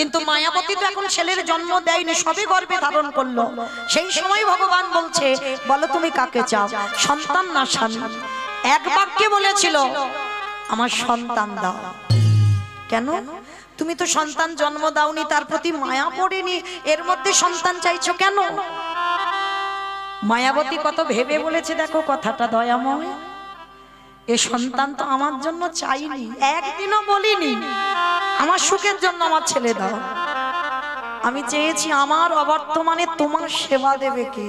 কিন্তু মায়াবতী তো এখন ছেলের জন্ম দেয়নি, সবে গর্ভে ধারণ করলো। সেই সময় ভগবান বলছে, বলো তুমি কাকে চাও, সন্তান না স্বামী? এক বাক্যে বলেছিল, আমার সন্তান দাও। কেন? তুমি তো সন্তান জন্ম দাওনি, তার প্রতি মায়া পড়েনি, এর মধ্যে সন্তান চাইছো কেন? মায়াবতী কত ভেবে বলেছে, দেখো কথাটা দয়াময়, এ সন্তান তো আমার জন্য চাইনি, একদিনও বলিনি আমার সুখের জন্য আমার ছেলে দাও। আমি চেয়েছি আমার অবর্তমানে তোমার সেবা দেবে কে,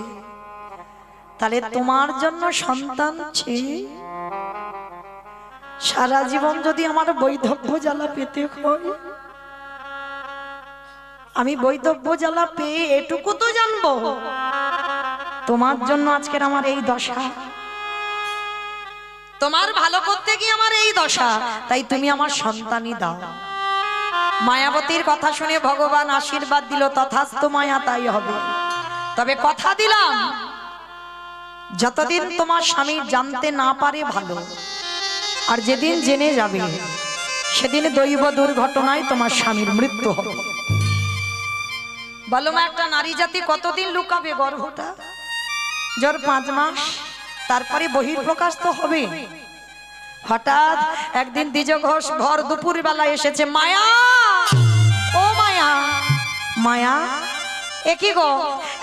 তাহলে তোমার জন্য সন্তান চেয়ে সারা জীবন যদি আমার বৈধব্য জ্বালা পেতে হয়, আমি বৈধব্য জ্বালা পেয়ে এটুকু তো জানবো, তোমার জন্য আজকের আমার এই দশা, তোমার ভালো করতে গিয়ে আমার এই দশা, তাই তুমি আমার সন্তানই দাও। মায়াবতীর কথা শুনে ভগবান আশীর্বাদ দিল, তথাস্তু মায়া, তাই হবে। তবে কথা দিলাম, যতদিন তোমার স্বামী জানতে না পারে ভালো, আর যেদিন জেনে যাবে সেদিন দৈব দুর্ঘটনায় তোমার স্বামীর মৃত্যু হবে। বলো মা, একটা নারী জাতি কতদিন লুকাবে গর্ভটা? জ্বর 5 মাস, তারপরে বহির্প্রকাশ তো হবে। হঠাৎ একদিন দ্বিজ ঘোষ ভর দুপুর বেলা এসেছে, মায়া, ও মায়া, মায়া, এ কি গো,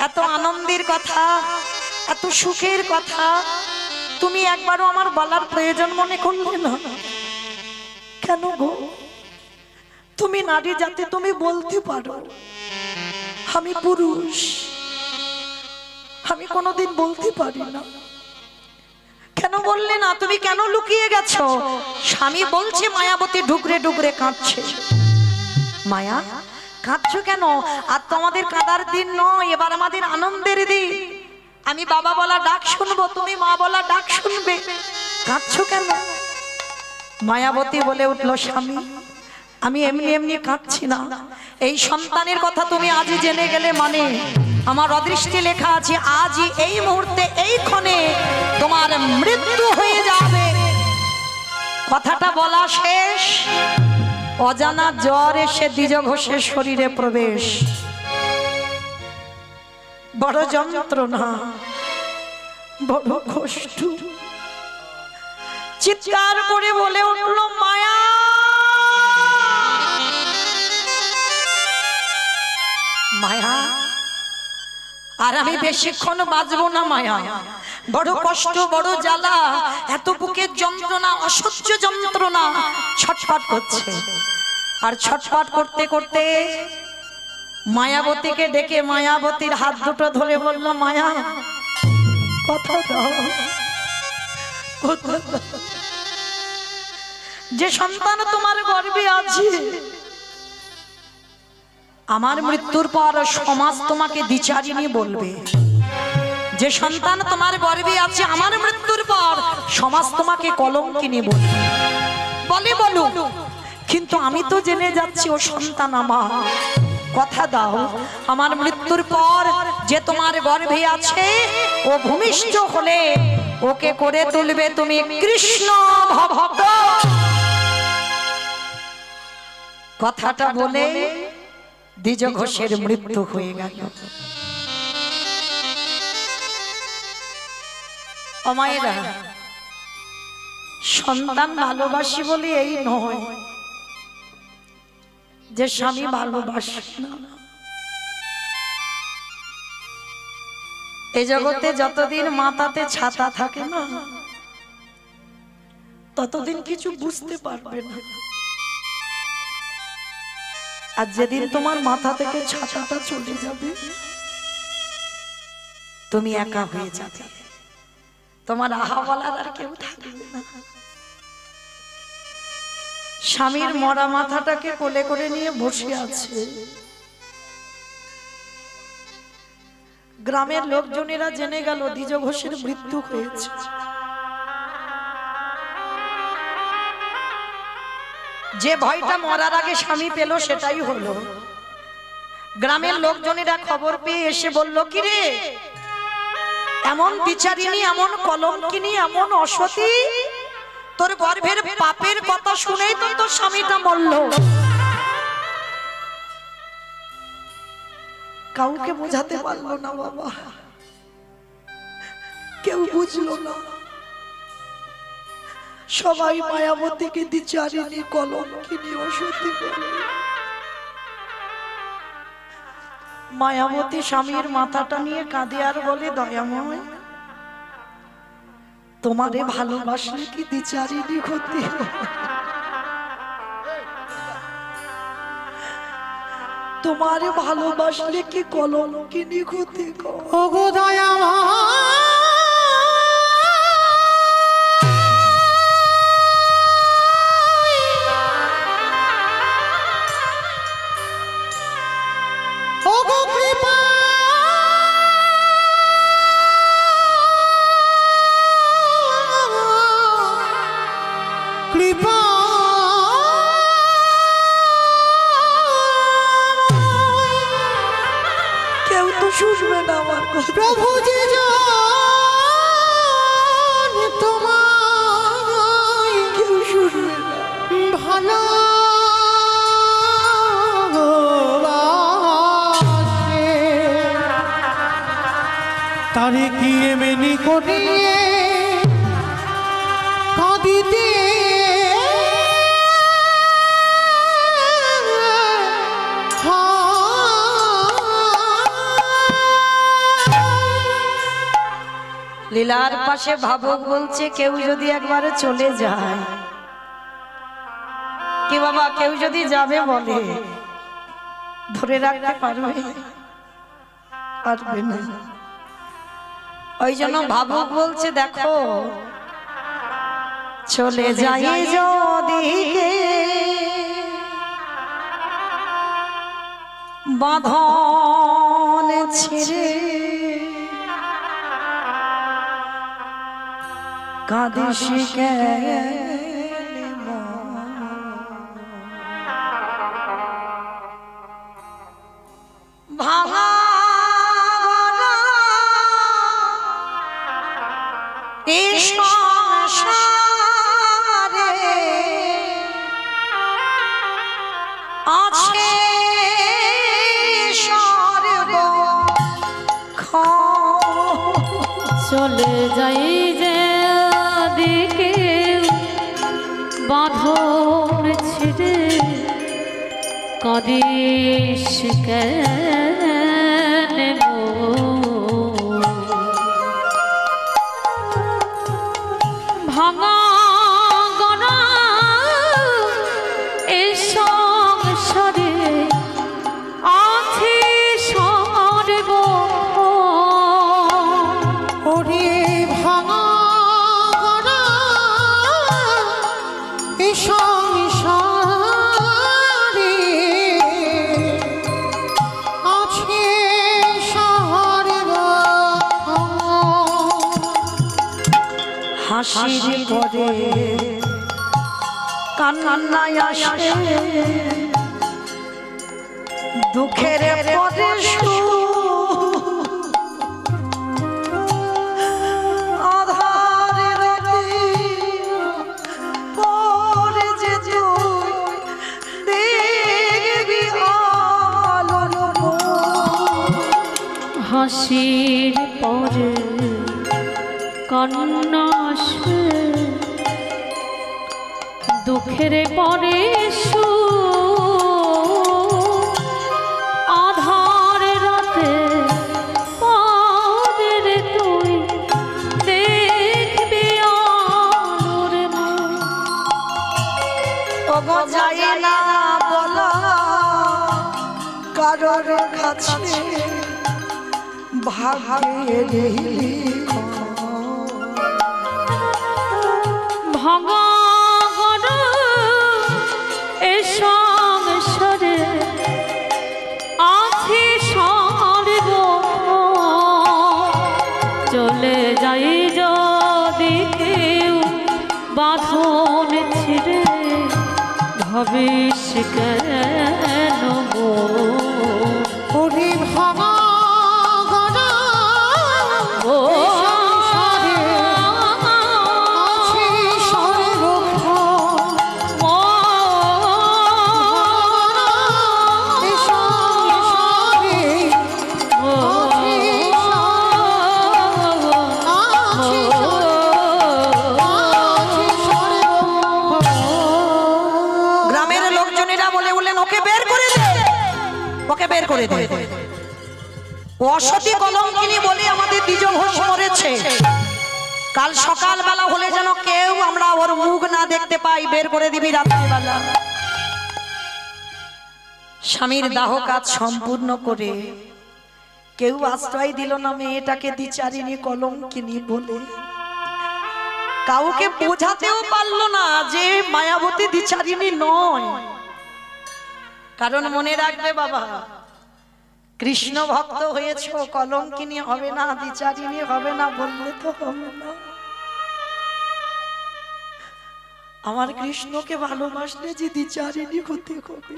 এত আনন্দের কথা, এত সুখের কথা তুমি একবারও আমার বলার প্রয়োজন মনে করলে না? কেন গো? তুমি নারী জাতি, তুমি বলতে পারো, আমি পুরুষ, আমি কোনোদিন বলতে পারি না। কেন বললে না? তুমি কেন লুকিয়ে গেছো? স্বামী বলছে, মায়াবতী ডুগরে ডুগরে কাঁদছে। মায়া, কাঁদছো কেন? আর তো আমাদের কাঁদার দিন নয়, এবার আমাদের আনন্দের দিন। আমি বাবা বলা ডাক শুনবো, তুমি মা বলা ডাক শুনবে, কাঁদছো কেন? মায়াবতী বলে উঠলো, স্বামী, আমি এমনি এমনি কাঁদছি না, এই সন্তানের কথা তুমি আজই জেনে গেলে মানে আমার অদৃষ্টে লেখা আছে, আজই এই মুহূর্তে এই ক্ষণে তোমার মৃত্যু হয়ে যাবে। কথাটা বলা শেষ, অজানা জ্বর এসে দ্বিজ ঘোষের শরীরে প্রবেশ। বড় যন্ত্রণা, বড় কষ্ট, চিৎকার করে বলে উঠল, মায়া, মায়া, আর আমি বেশিক্ষণ বাঁচবো না মায়া, বড় কষ্ট, বড় জ্বালা, এত বুকের যন্ত্রণা, অসহ্য যন্ত্রণা, ছটফট করছে। আর ছটফট করতে করতে মায়াবতীকে ডেকে মায়াবতীর হাত দুটো ধরে বলল, মায়া, কথা দাও, কথা দাও, যে সন্তান তোমার গর্ভে আছে, আমার মৃত্যুর পর সমাজ তোমাকে দ্বিচারিণী বলবে। যে সন্তান তোমার গর্ভে আছে, আমার মৃত্যুর পর সমাজ তোমাকে কলঙ্কিনী বলবে। বলে বলুক, কিন্তু আমি তো জেনে যাচ্ছি ও সন্তান আমার। কথা দাও, আমার মৃত্যুর পর যে তোমার গর্ভে আছে, ও ভূমিষ্ঠ হলে ওকে করে তুলবে তুমি কৃষ্ণ ভক্ত। কথাটা বলে দ্বিজ ঘোষের মৃত্যু হয়ে গেল। অমায়েরা, সন্তান ভালোবাসি বলে এই নয় যে স্বামী ভালোবাসে না। এই জগতে যতদিন মাথাতে ছাতা থাকে না, ততদিন কিছু বুঝতে পারবে না। আর যেদিন তোমার মাথা থেকে ছাতাটা চলে যাবে, তুমি একা হয়ে যাবে, তোমার আহা বলার আর কেউ থাকবে না। স্বামীর মরা মাথাটাকে কোলে করে নিয়ে বসে আছে। গ্রামের লোকজনেরা জেনে গেল দ্বিজ ঘোষের মৃত্যু হয়েছে। যে ভয়টা মরার আগে স্বামী পেল সেটাই হলো। গ্রামের লোকজনেরা খবর পেয়ে এসে বলল, কিরে, এমন বিচারিণী, এমন কলঙ্কিনী, এমন অসতী, তোর গর্ভের পাপের কথা শুনেই তো তোর স্বামীটা মরল। কাউকে বোঝাতে পারলো না বাবা, কেউ বুঝলো না। সবাই মায়াবতীকে দ্বিচারিণী কলঙ্কিনী অসতী বলে। মায়াবতী স্বামীর মাথাটা নিয়ে কাঁদে আর বলে, দয়াময় তোমারে ভালোবাসলে কি দ্বিচারিণী হতে? তোমারে ভালোবাসলে কি কলঙ্কিনী হতে? ওগো দয়াময় শুনবে না আমার কথা। প্রভু যে তোমায় কেউ শুনবে না, ভালো তারে কি এমনি করিয়ে কাঁদিতে লীলার পাশে ভাবক বলছে, কেউ যদি একবারে চলে যায়, কি বাবা কেউ যদি যাবে বলে ধরে রাখতে পারবে? পারবে না। ওই জন্য ভাবক বলছে, দেখো চলে যাই যদি বাঁধন ছেড়ে, কাঁদিস কেন ভাঙা সংসারে আছে চলে যাই যে দিকে বাঁধন ছিড়ে, কাঁদিস কেন ভাঙা গড়া এ সংসারে আছে সর্ব ওরে ভাঙা গড়া এ সংসারে আছে সর্ব হাসির পরে কান্নায় আসে, দুঃখের পরে আধারের পরে যে দেখবি আলো, হাসির পরে কান্না আসে, দুঃখের পরে আধার রাতে পদের তুই দেখবি আলোর ওগো যায় না বলা কারোর কাছে, ভাগের ভাঙা গড়া এ সংসারে আছে সর্ব চলে যাই যদি কেউ বাঁধন ছিড়ে, ভাবিস কেন ওরে ভাঙা গড়া ও ওকে বের করে দে। অসতী কলঙ্কিনী বলে আমাদের দ্বিজ ঘোষ মরেছে। কাল সকাল বেলা হলে যেন কেউ আমরা ওর মুখ না দেখতে পাই, বের করে দিবি রাত্রিবেলা। স্বামীর দাহ কাজ সম্পূর্ণ করে কেউ আশ্রয় দিল না মেয়েটাকে দ্বিচারিণী কলঙ্কিনী বলে। কাউকে বোঝাতেও পারলো না যে মায়াবতী দ্বিচারিণী নয়। কারণ মনে রাখবে বাবা, কৃষ্ণ ভক্ত হয়েছ, কলঙ্কিনী হবে না, দ্বিচারিণী হবে না বললে তো হবে না। আমার কৃষ্ণকে ভালোবাসলে যে দ্বিচারিণী হতে হবে।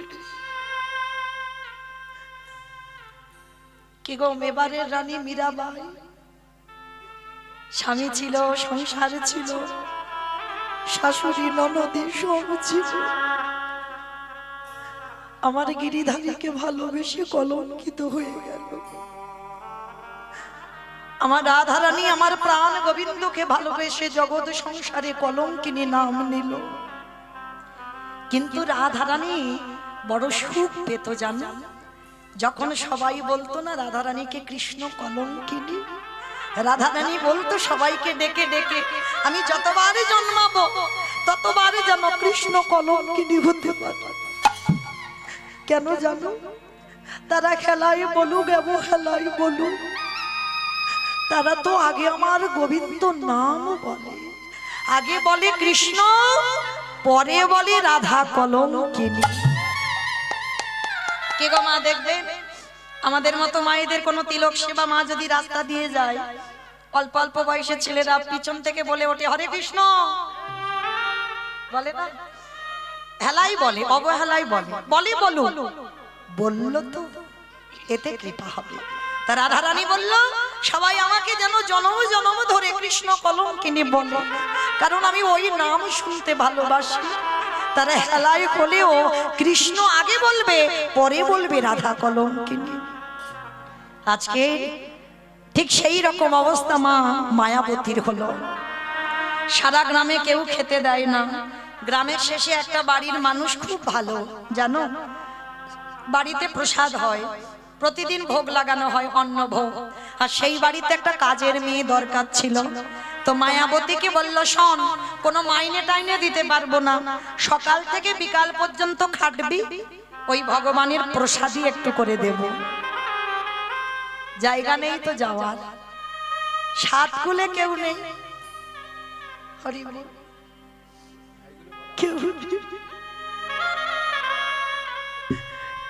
কি গো, মেবারের রানী মীরাবাই, স্বামী ছিল, সংসার ছিল, শাশুড়ি ননদী সব ছিল। আমার গিরিধারীকে ভালোবেসে কলঙ্কিত হয়ে গেল। আমার রাধারানী আমার প্রাণ গোবিন্দকে ভালোবেসে জগৎ সংসারে কলঙ্কিনী নাম নিল। কিন্তু রাধারানী বড় সুখ পেত জানো, যখন সবাই বলতো না রাধারানীকে কৃষ্ণ কলঙ্কিনী, রাধারানী বলতো সবাইকে ডেকে ডেকে, আমি যতবারই জন্মাবো ততবারই যেন কৃষ্ণ কলঙ্কিনী হতে পারে। কেন জানো? তারা খেলাই বলুক খেলাই বলুক, তারা তো আগে আমার গোবিন্দ নাম বলে, আগে বলে কৃষ্ণ, পরে বলে রাধা কলঙ্কিনী। কে গো মা, দেখবে আমাদের মতো মায়েদের কোনো তিলক সেবা মা যদি রাস্তা দিয়ে যায়, অল্প অল্প বয়সের ছেলেরা পিছন থেকে বলে ওঠে হরে কৃষ্ণ, বলে না? হেলাই বলে, অবহেলাই বলে, বলে বলু, বললো তো এতে কৃপা হবে। তা রাধারানী বলল সবাই আমাকে যেন জনম জনম ধরে কৃষ্ণ কলঙ্কিনী বলে, কারণ আমি ওই নাম শুনতে ভালোবাসি। তারা হেলায় হলেও কৃষ্ণ আগে বলবে, পরে বলবে রাধা কলঙ্কিনী। আজকে ঠিক সেই রকম অবস্থা মা মায়াবতীর হলো। সারা গ্রামে কেউ খেতে দেয় না। গ্রামের শেষে একটা বাড়ির মানুষ খুব ভালো জানো, বাড়িতে প্রসাদ হয়, প্রতিদিন ভোগ লাগানো হয়, অন্ন ভোগ। আর সেই বাড়িতে একটা কাজের মেয়ে দরকার ছিল। তো মায়াবতীকে বলল, শোন, কোনো মাইনে টাইনে দিতে পারবো না, সকাল থেকে বিকাল পর্যন্ত খাটবি, ওই ভগবানের প্রসাদই একটু করে দেব। জায়গা নেই তো যাওয়ার, সাত কুলে কেউ নেই, হরি বল, কেউ নেই।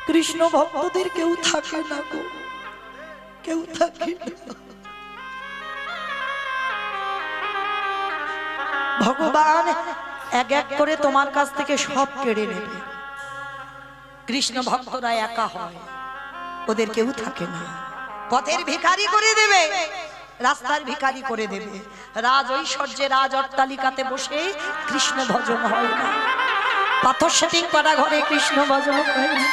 কৃষ্ণ ভক্তদের কেউ থাকে না গো, কেউ থাকে না। ভগবান এক এক করে তোমার কাছ থেকে সব কেড়ে নেবে। কৃষ্ণ ভক্তরা একা হয়, ওদের কেউ থাকে না। পথের ভিখারি করে দেবে, রাস্তার ভিখারি করে দেবে। রাজ ঐশ্বর্যে রাজ অট্টালিকাতে বসে কৃষ্ণ ভজন হয় না, পাথর সেটিং করা ঘরে কৃষ্ণ ভজন হয় না।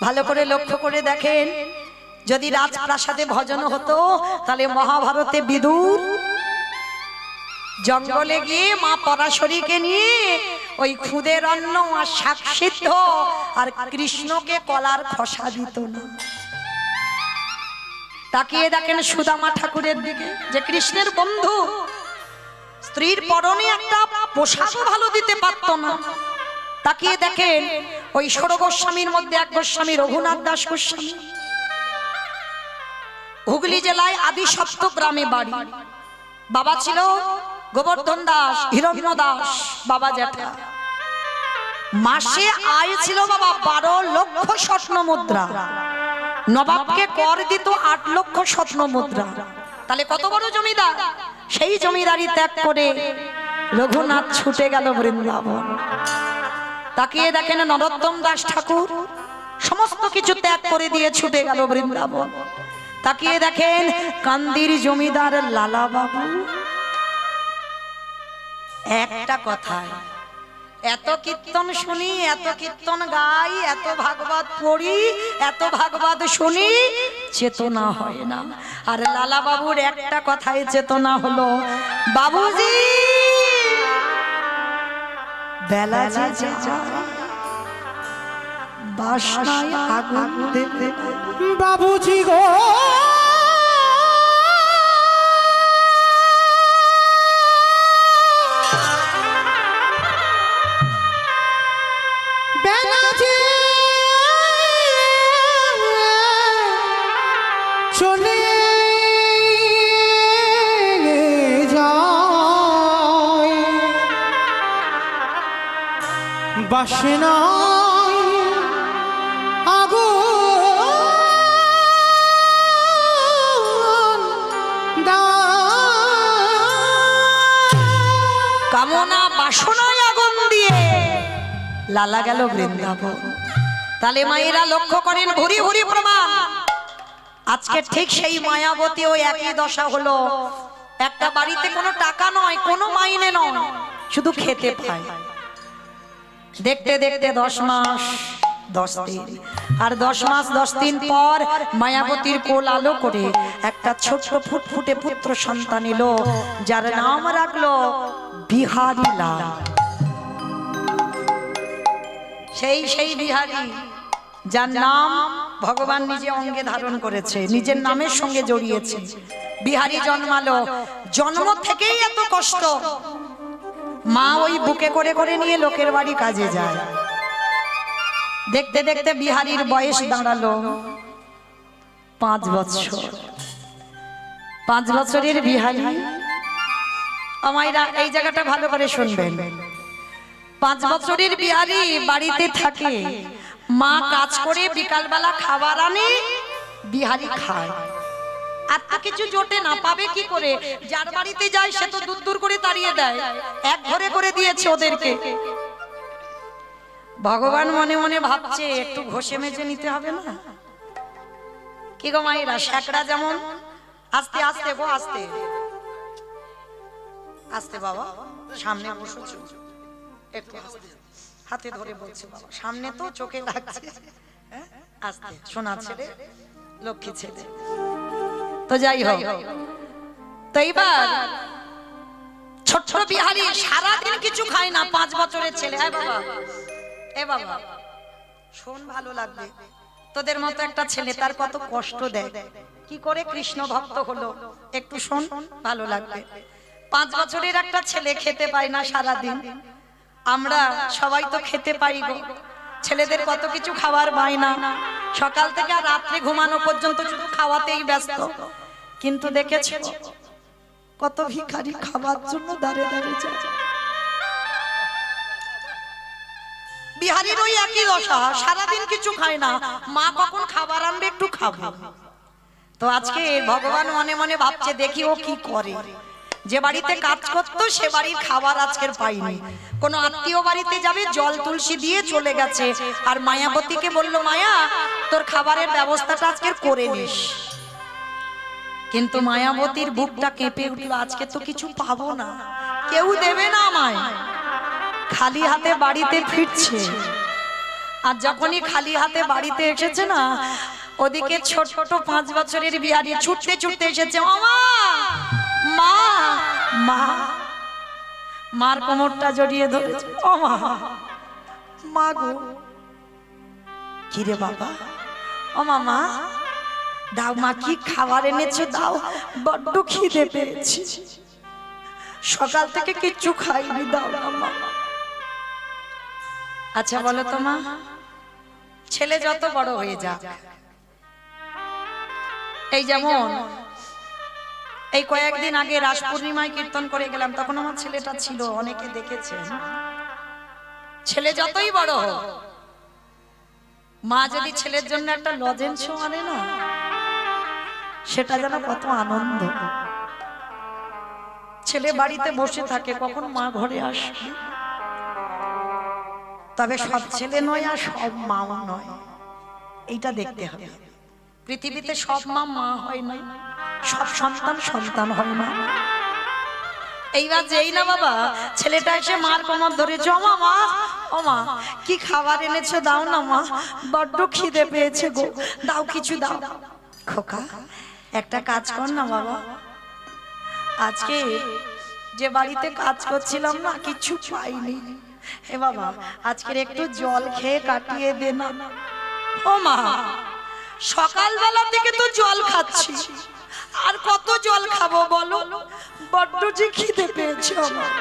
ভালো করে লক্ষ্য করে দেখেন, যদি রাজপ্রাসাদে ভজন হতো তাহলে মহাভারতে বিদুর জঙ্গলে গিয়ে মা পরাশরীকে নিয়ে ওই খুদের অন্ন আর শাক সিদ্ধ আর কৃষ্ণকে কলার খসা দিত না। তাকিয়ে দেখেন সুদামা ঠাকুরের দিকে, যে কৃষ্ণের বন্ধু, স্ত্রীর পরনে একটা পোশাক ভালো দিতে পারত না। তাকিয়ে দেখেন ওই ষোড় গোস্বামীর মধ্যে এক গোস্বামী রঘুনাথ দাস গোস্বামী, হুগলি জেলায় আদি সপ্ত গ্রামে বাড়ি। বাবা ছিল গোবর্ধন দাস, হিরণ্য দাস বাবা জ্যাঠা। মাসে আয় ছিল বাবা 12 লক্ষ স্বর্ণ মুদ্রা। নবাবকে কর দিত 8 লক্ষ স্বর্ণ মুদ্রা। তাহলে কত বড় জমিদার। সেই জমিদারি ত্যাগ করে রঘুনাথ ছুটে গেল বৃন্দাবন। তাকিয়ে দেখেন নরোত্তম দাস ঠাকুর সমস্ত কিছু ত্যাগ করে দিয়ে ছুটে গেল বৃন্দাবন। তাকিয়ে দেখেন কান্দির জমিদার লালা বাবু। একটা কথায় এত কীর্তন শুনি, এত কীর্তন গাই, এত ভাগবত পড়ি, এত ভাগবত শুনি, চেতনা হয় না। আর লালা বাবুর একটা কথায় চেতনা হলো, বাবুজি বেলা যে যায় বাসনায় আগুন দেবে বাবুজি গো বেনাজি চলে যায় বাসনায় আগুন কামনা বাসনায় আগুন দিয়ে লালা গেল বৃন্দাবন। তাহলে মায়েরা লক্ষ্য করেন, ভুরি ভুরি প্রমাণ। আজকে ঠিক সেই মায়াবতী ওই একই দশা হলো। একটা বাড়িতে কোনো টাকা নয়, কোনো মাইনে নয়, শুধু খেতে পায়। দেখতে দেখতে 10 মাস 10 দিন, আর 10 মাস 10 দিন পর মায়াবতীর কোল আলো করে একটা ছোট্ট ফুটফুটে পুত্র সন্তান এলো, যার নাম রাখলো বিহারী লাল। সেই বিহারী, যার নাম ভগবান নিজে অঙ্গে ধারণ করেছে, নিজের নামের সঙ্গে জড়িয়েছে। বিহারী জন্মালো, জন্ম থেকেই এত কষ্ট। মা ওই বুকে করে করে নিয়ে লোকের বাড়ি কাজে যায়। দেখতে দেখতে বিহারীর বয়স দাঁড়ালো 5 বছর। 5 বছরের বিহারী, আমায়রা এই জায়গাটা ভালো করে শুনবেন। 5 বছরের বিহারী বাড়িতে থাকে, মা কাজ করে বিকালবেলা খাবার আনে, বিহারী খায়। আর তো কিছু জোটে না, পাবে কি করে? যার বাড়িতে যায় সে তো দূর দূর করে তাড়িয়ে দেয়, এক ঘরে করে দিয়েছে ওদেরকে। ভগবান মনে মনে ভাবছে একটু ঘষে মেজে নিতে হবে না? কি গো মায়েরা, শেকড়া যেমন আস্তে আস্তে গো, আস্তে আস্তে বাবা, সামনে বসেছো একটু আস্তে, হাতে ধরে বলছে বাবা, সামনে তো চোখে লাগছে, আস্তে, সোনা ছেলে, লক্ষ্মী ছেলে। তো যাই হোক, তো এইবার ছোট্ট বিহারী সারাদিন কিছু খায় না, 5 বছরের ছেলে। হ্যাঁ বাবা, এ বাবা শোন, ভালো লাগবে। তোদের মতো একটা ছেলে তার কত কষ্ট দেয়, কি করে কৃষ্ণ ভক্ত হলো, একটু শোন, ভালো লাগবে। 5 বছরের একটা ছেলে খেতে পায় না সারাদিন। আমরা সবাই তো খেতে পাই গো, ছেলেদের কত কিছু খাবার পায় না, সকাল থেকে আর রাত্রে ঘুমানো পর্যন্ত শুধু খাওয়াতেই ব্যস্ত। কিন্তু দেখেছো কত ভিখারি খাবার জন্য দাঁড়ে দাঁড়িয়ে যায়। বিহারীর ওই একই দশা, সারাদিন কিছু খায় না, মা কখন খাবার আনবে একটু খাবো। তো আজকে ভগবান মনে মনে ভাবছে দেখি ও কি করে। যে বাড়িতে কাজ করতো সে বাড়ির খাবার আজকের পাইনি, কোন আত্মীয় বাড়িতে যাবে, জল তুলসী দিয়ে চলে গেছে, আর মায়াবতীকে বলল মায়া তোর খাবারের ব্যবস্থাটা আজকের করে নিস। কিন্তু মায়াবতীর বুকটা কেঁপে উঠল, আজকে তো কিছু পাবো না, কেউ দেবে না আমায়, খালি হাতে বাড়িতে ফিরছে। আর যখনই খালি হাতে বাড়িতে এসেছে না, ওদিকে ছোট 5 বছরের বিহারী ছুটতে ছুটতে এসেছে, মা মা মা, মার কোমরটা জড়িয়ে ধরেছে। ও মা, মা গো, কি রে বাবা? ও মামা দাও, মা কি খাবার এনেছো দাও, বড্ড খিদে পেয়েছি, সকাল থেকে কিচ্ছু খাইনি, দাও না মা। আচ্ছা বলো তো মা, ছেলে যত বড় হয়ে যাক, এই যেমন এই কয়েকদিন আগে রাস পূর্ণিমায় কীর্তন করে গেলাম, তখন আমার ছেলেটা ছিল, অনেকে দেখেছে। ছেলে যতই বড় হোক, মা যদি ছেলের জন্য একটা লজেন্সও আনে না, সেটা যেন কত আনন্দ। ছেলে বাড়িতে বসে থাকে কখন মা ঘরে আসবে। তবে সব ছেলে নয় আর সব মাও নয়, এইটা দেখতে হবে। পৃথিবীতে সব মা মা হয় না, সব সন্তান সন্তান হয় না। এইবার যেই না বাবা ছেলেটা এসে মার কোমর ধরেছে, ও মা, ও মা কি খাবার এনেছো দাও না মা, বড্ড খিদে পেয়েছে গো, দাও কিছু দাও। খোকা একটা কাজ কর না বাবা, আজকে যে বাড়িতে কাজ করছিলাম না কিছু পাইনি, এ বাবা আজকের একটু জল খেয়ে কাটিয়ে দে না। ও মা, সকালবেলা থেকে তো জল খাচ্ছি, আর কত জল খাবো বলো? বড্ড যে খিদে পেয়েছে আমার,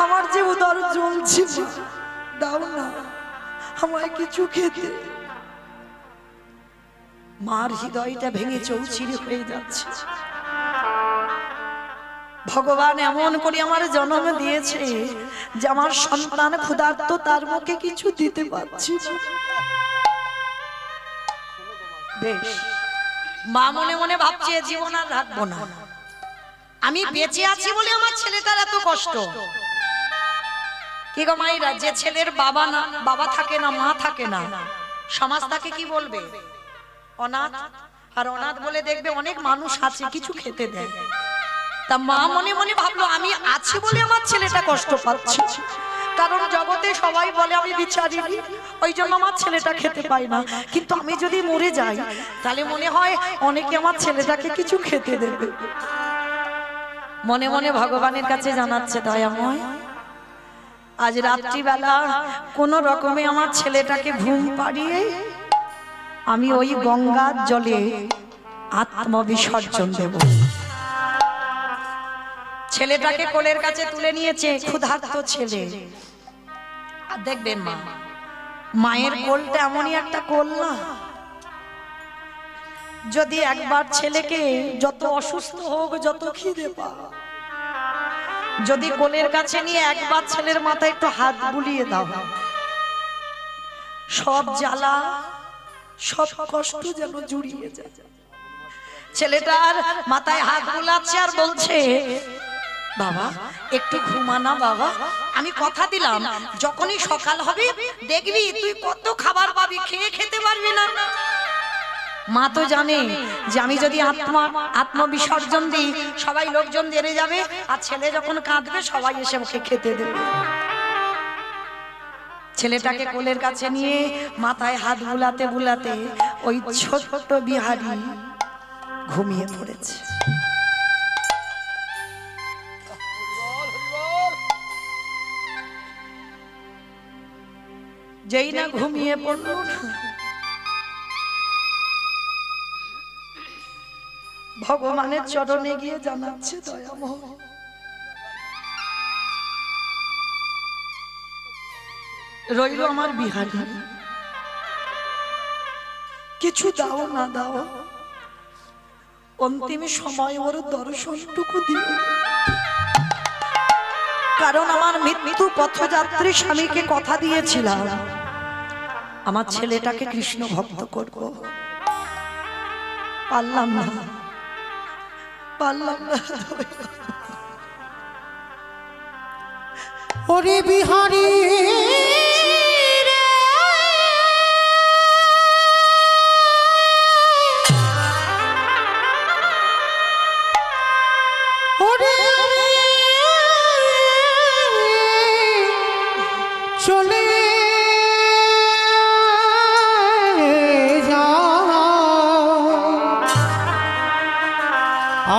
আমার যে উদর জ্বলছে, দাও না আমায় কিছু খেতে। মার হৃদয়টা ভেঙে চৌচির হয়ে যাচ্ছে। ভগবান এমন করে আমার জন্ম দিয়েছে যে আমার সন্তান ক্ষুধার্ত, তার মুখে কিছু দিতে পারছি না। বেশ, মা মনে মনে ভাবছে জীবন আর রাখবো না, আমি বেঁচে আছি বলে আমার ছেলেটার এত কষ্ট। কি গো মায়েরা, যে ছেলের বাবা না, বাবা থাকে না, মা থাকে না, সমাজ তাকে কি বলবে? অনাথ। আর অনাথ বলে দেখবে অনেক মানুষ আছে কিছু খেতে দেয়। তা মা মনে মনে ভাবলো আমি আছি বলে আমার ছেলেটা কষ্ট পাচ্ছে, কারণ জগতে সবাই বলে আমি বিচারিনি, ওই জন্য আমার ছেলেটা খেতে পায় না। কিন্তু আমি যদি মরে যাই তাহলে মনে হয় অনেকে আমার ছেলেটাকে কিছু খেতে দেবে। মনে মনে ভগবানের কাছে জানাচ্ছে, দয়াময় আজ রাত্রিবেলা কোন রকমে আমার ছেলেটাকে ঘুম পাড়িয়ে আমি ওই গঙ্গার জলে আত্মবিসর্জন দেব। ছেলেটাকে কোলের কাছে তুলে নিয়েছে, ক্ষুধার্ত ছেলে। আর দেখবেন মা, মায়ের কোলটা এমনই একটা কোল না, যদি একবার ছেলেকে যত অসুস্থ হোক, যত খিদে পাক, যদি কোলের কাছে নিয়ে একবার ছেলের মাথায় একটু হাত বুলিয়ে দাও, সব জ্বালা সব কষ্ট যেন জুড়িয়ে যায়। ছেলেটার মাথায় হাত বুলাচ্ছে আর বলছে, বাবা একটু ঘুমানা বাবা, আমি কথা দিলাম যখনই সকাল হবে দেখবি তুই কত খাবার পাবি, খেয়ে খেতে পারবি না। মা তো জানে যে আমি যদি আত্মবিসর্জন দিই সবাই লোকজন দেরে যাবে, আর ছেলে যখন কাঁদবে সবাই এসে ওকে খেতে দেবে। ছেলেটাকে কোলের কাছে নিয়ে মাথায় হাত বুলাতে বুলাতে ওই ছোট্ট বিহারী ঘুমিয়ে পড়েছে। যেই না ঘুমিয়ে পড়ল, ভগবানের চরণে গিয়ে জানাচ্ছে, দয়াময় রইল আমার বিহারী, কিছু দাও না দাও, অন্তিম সময় ওর দর্শনটুকু দিও, কারণ আমার মৃত্যু পথযাত্রী স্বামীকে কথা দিয়েছিলাম আমার ছেলেটাকে কৃষ্ণ ভক্ত করব, পারলাম না, পারলাম না। ওরে বিহারী চলে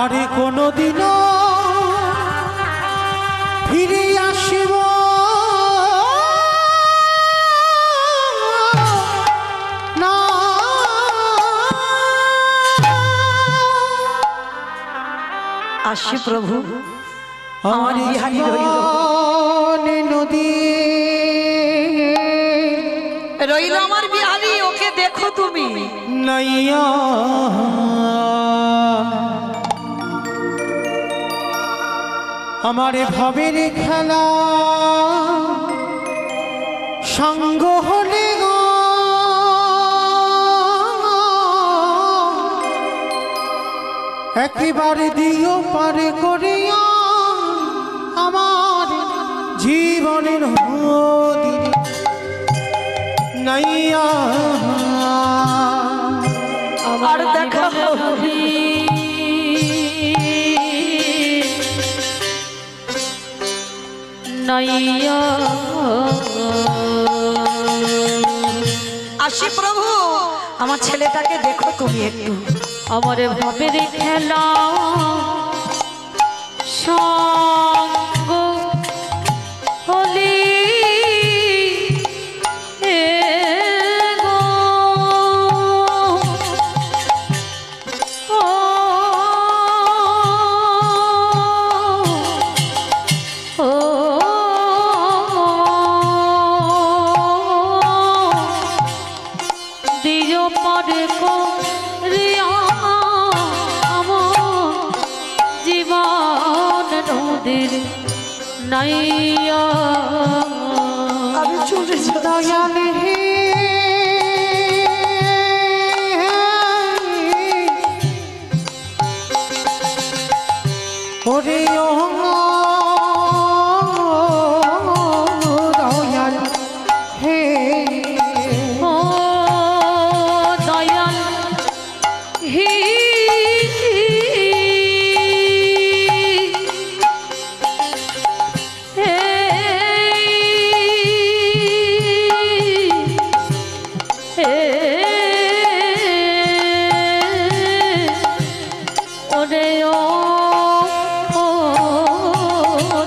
আরে কোনদিনও ফিরে আসিব না। আসি প্রভু, আমার বিহারী নদী রইল আমার বিহারী, ওকে দেখো তুমি। নাইয়া আমার ভাবের খেলা সঙ্গ হলে গো একেবারে দিও পারে করিয়া আমার জীবনের নদী নাইয়া আর দেখা নাইয়া। আসি প্রভু, আমার ছেলেটাকে দেখো তুমি একটু। আমার ভাবের খেলা সঙ্গ হলি এ গো দিও পরে করিয়া আমার জীবন নদীর নাইয়া। আমি চলে যাই। দয়াল হে ওরে ও দয়াল হে ও দয়াল হি হে হে ওরে ও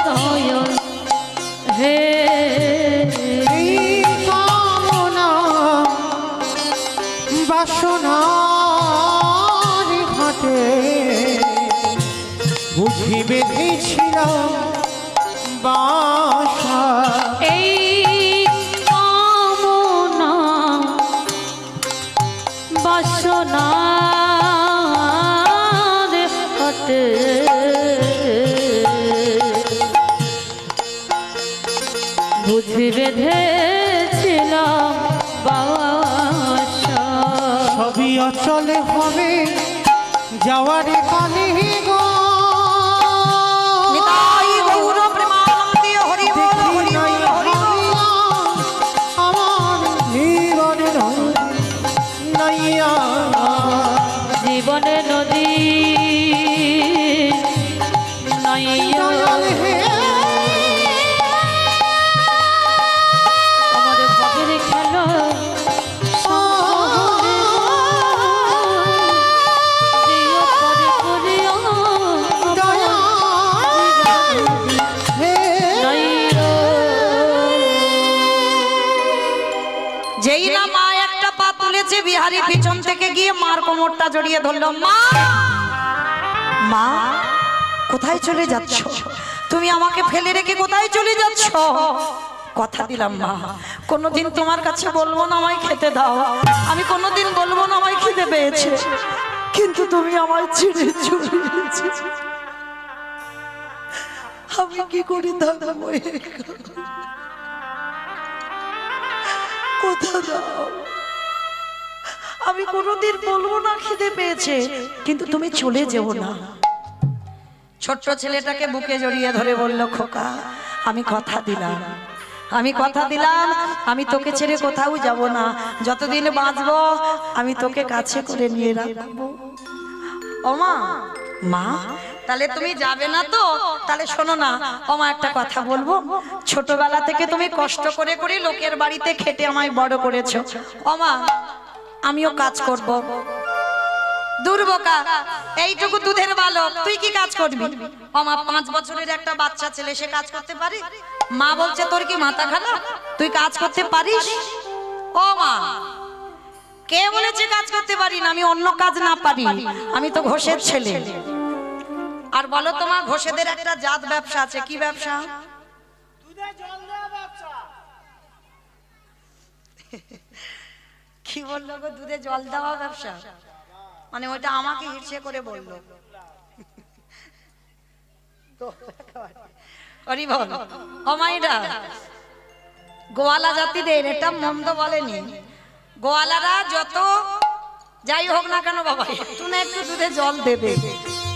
দয়াল হে এই কামনা বাসনার ঘাটে বুঝি বেঁধেছিলাম বাসা। এই কামনা বাসনার হাতে বুঝি বেঁধেছিলাম বাসা। সবই অচলে হবে যাওয়ারে কালে গো। নিতাই গৌর প্রেমানন্দে হরি বল হরি বল হরি বল। আমার জীবনের নাইয়া জীবনে নদী নাইয়া দয়াল হে আমার ভবের খেলা দিও পরে করিয়া দয়াল হে নাইয়া। যেই না মা একটা পা তুলেছে বিহারি পিছন থেকে গিয়ে মার কোমরটা জড়িয়ে ধরলো। মা মা কোথায় চলে যাচ্ছ তুমি? আমাকে ফেলে রেখে কোথায় চলে যাচ্ছ? কথা দিলাম মা, কোনোদিন তোমার কাছে বলবো না আমায় খেতে দাও, আমি কোনোদিন বলবো না আমায় খিদে পেয়েছে, কিন্তু তুমি আমায় ছেড়ে চলে গেছো। আমি কি করে থাকবো? কথা দাও, আমি কোনোদিন বলবো না খিদে পেয়েছে, কিন্তু তুমি চলে যেও না। ছোট্ট ছেলেটাকে বুকে জড়িয়ে ধরে বলল, খোকা আমি কথা দিলাম, আমি কথা দিলাম, আমি তোকে ছেড়ে কোথাও যাব না, যতদিন বাঁচবো আমি তোকে কাছে করে নিয়ে রাখবো। ও মা, মা তাহলে তুমি যাবে না তো? তাহলে শোনো না ও মা, একটা কথা বলবো। ছোটবেলা থেকে তুমি কষ্ট করে করে লোকের বাড়িতে খেটে আমায় বড় করেছো। ও মা, আমিও কাজ করব। দুর্বোকা, এইটুকু দুধের বালক, তুই কি কাজ করবি? ও মা, 5 বছরের একটা বাচ্চা ছেলে, সে কাজ করতে পারে? মা বলছে তোর কি মাথা খারাপ, তুই কাজ করতে পারিস? ও মা, কে বলেছে কাজ করতে পারি না? আমি অন্য কাজ না পারি, আমি তো ঘোষের ছেলে। আর বলো তোমার ঘোষেদের একটা জাত ব্যবসা আছে, কি ব্যবসা? কি বললো গো? দুধে জল দেওয়া ব্যবসা? মানে ওইটা আমাকে হিরসে করে বললো। হরি বল। ও মাইরা, গোয়ালা জাতিদের এটা মন্দ বলেনি। গোয়ালারা যত যাই হোক না কেন বাবা, একটু না একটু দুধে জল দেবে,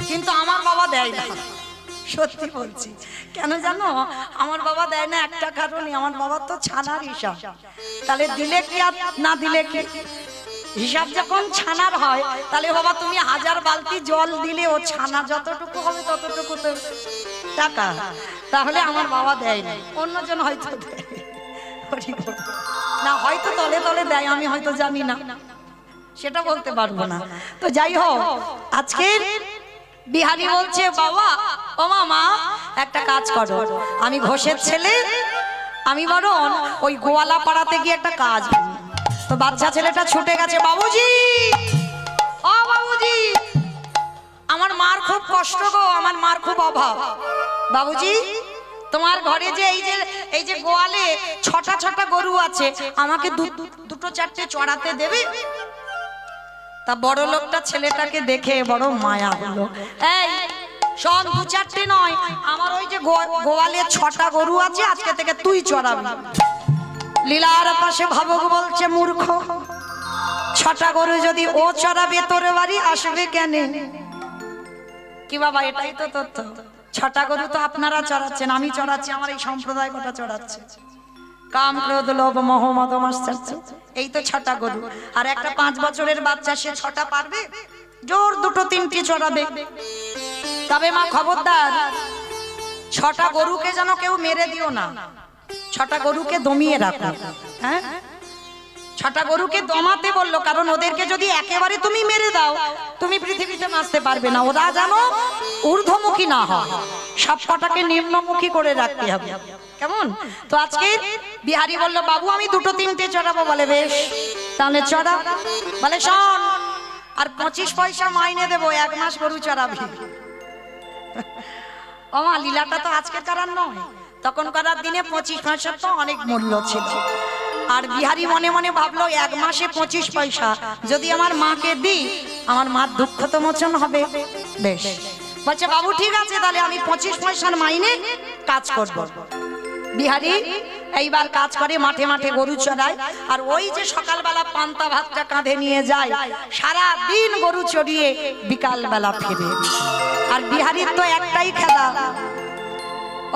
কিন্তু আমার বাবা দেয় না। সত্যি বলছি, কেন জানো? আমার বাবা দেয় না একটা কারণে, আমার বাবার তো ছানার হিসাব। তাহলে দিলে কি আর না দিলে কি? হিসাব যখন ছানার হয়, তাহলে বাবা তুমি 1000 বালতি জল দিলে ও ছানা যতটুকু হবে ততটুকু তো টাকা। তাহলে আমার বাবা দেয় না, অন্যজন হয়তো দেয়। না হয়তো তলে তলে দেয়, আমি হয়তো জানি না, সেটা বলতে পারবো না। তো যাই হোক, আজকের বিহারি বলছে, বাবা ও মামা একটা কাজ করো, আমি ঘোষের ছেলে, আমি বরং ওই গোয়ালা পাড়াতে গিয়ে একটা কাজ। তো বাচ্চা ছেলেটা ছুটে গেছে, বাবুজি ও বাবুজি, আমার মার খুব কষ্ট গো, আমার মার খুব অভাব। বাবুজি তোমার ঘরে যে এই যে গোয়ালে ছটা গরু আছে, আমাকে দুটো চারটে চড়াতে দেবে? তা বড় লোকটা ছেলেটাকে দেখে বড় মায়া হলো। এই শোন, দু চারটে নয়, আমার ওই যে গোয়ালে 6টা গরু আছে, আজকে থেকে তুই চড়াবি। লীলার পাশে ভাবক বলছে, মূর্খ, 6টা গরু যদি ও চড়াবে তোর বাড়ি আসবে কেন? কি বাবা, এটাই তো তথ্য। 6টা গরু তো আপনারা চড়াচ্ছেন, আমি চড়াচ্ছি, আমার এই সম্প্রদায় কটা চড়াচ্ছে। কাম ক্রোধ লোভ মোহ মদ মাশ্চর্য, এই তো 6টা গরু। আর একটা 5 বছরের বাচ্চা, সে 6টা পারবে? জোর 2-3টি চড়াবে। তবে মা খবরদার, 6টা গরুকে যেন কেউ মেরে দিও না, 6টা গরুকে দমিয়ে রাখো। হ্যাঁ, 6টা গরুকে দমাতে বললো, কারণ ওদেরকে যদি একেবারে তুমি মেরে দাও, তুমি পৃথিবীতে বাঁচতে পারবে না। ওরা যেন ঊর্ধ্বমুখী না হয়, সব কটাকে নিম্নমুখী করে রাখতে হবে। কেমন? তো আজকে বিহারী বলল, বাবু আমি 2-3টে চড়াবো। বলে বেশ, তাহলে চড়া। বলে শোন, আর 25 পয়সা মাইনে দেবো, 1 মাস গরু চড়াবি। ও মা, লীলাটা তো আজকে করার নয়, তখন করার দিনে 25 পয়সা তো অনেক মূল্য ছিল। আর বিহারী মনে মনে ভাবলো, 1 মাসে 25 পয়সা যদি আমার মাকে দিই, আমার মার দুঃখ তো মোচন হবে। বেশ, বলছে বাবু ঠিক আছে, তাহলে আমি 25 পয়সার মাইনে কাজ করব। বিহারী এইবার কাজ করে, মাঠে মাঠে গরু চড়ায়। আর ওই যে সকালবেলা পান্তা ভাতটা কাঁধে নিয়ে যায়, সারা দিন গরু চড়িয়ে বিকাল বেলা ফিরে। আর বিহারীর তো একটাই খেলা।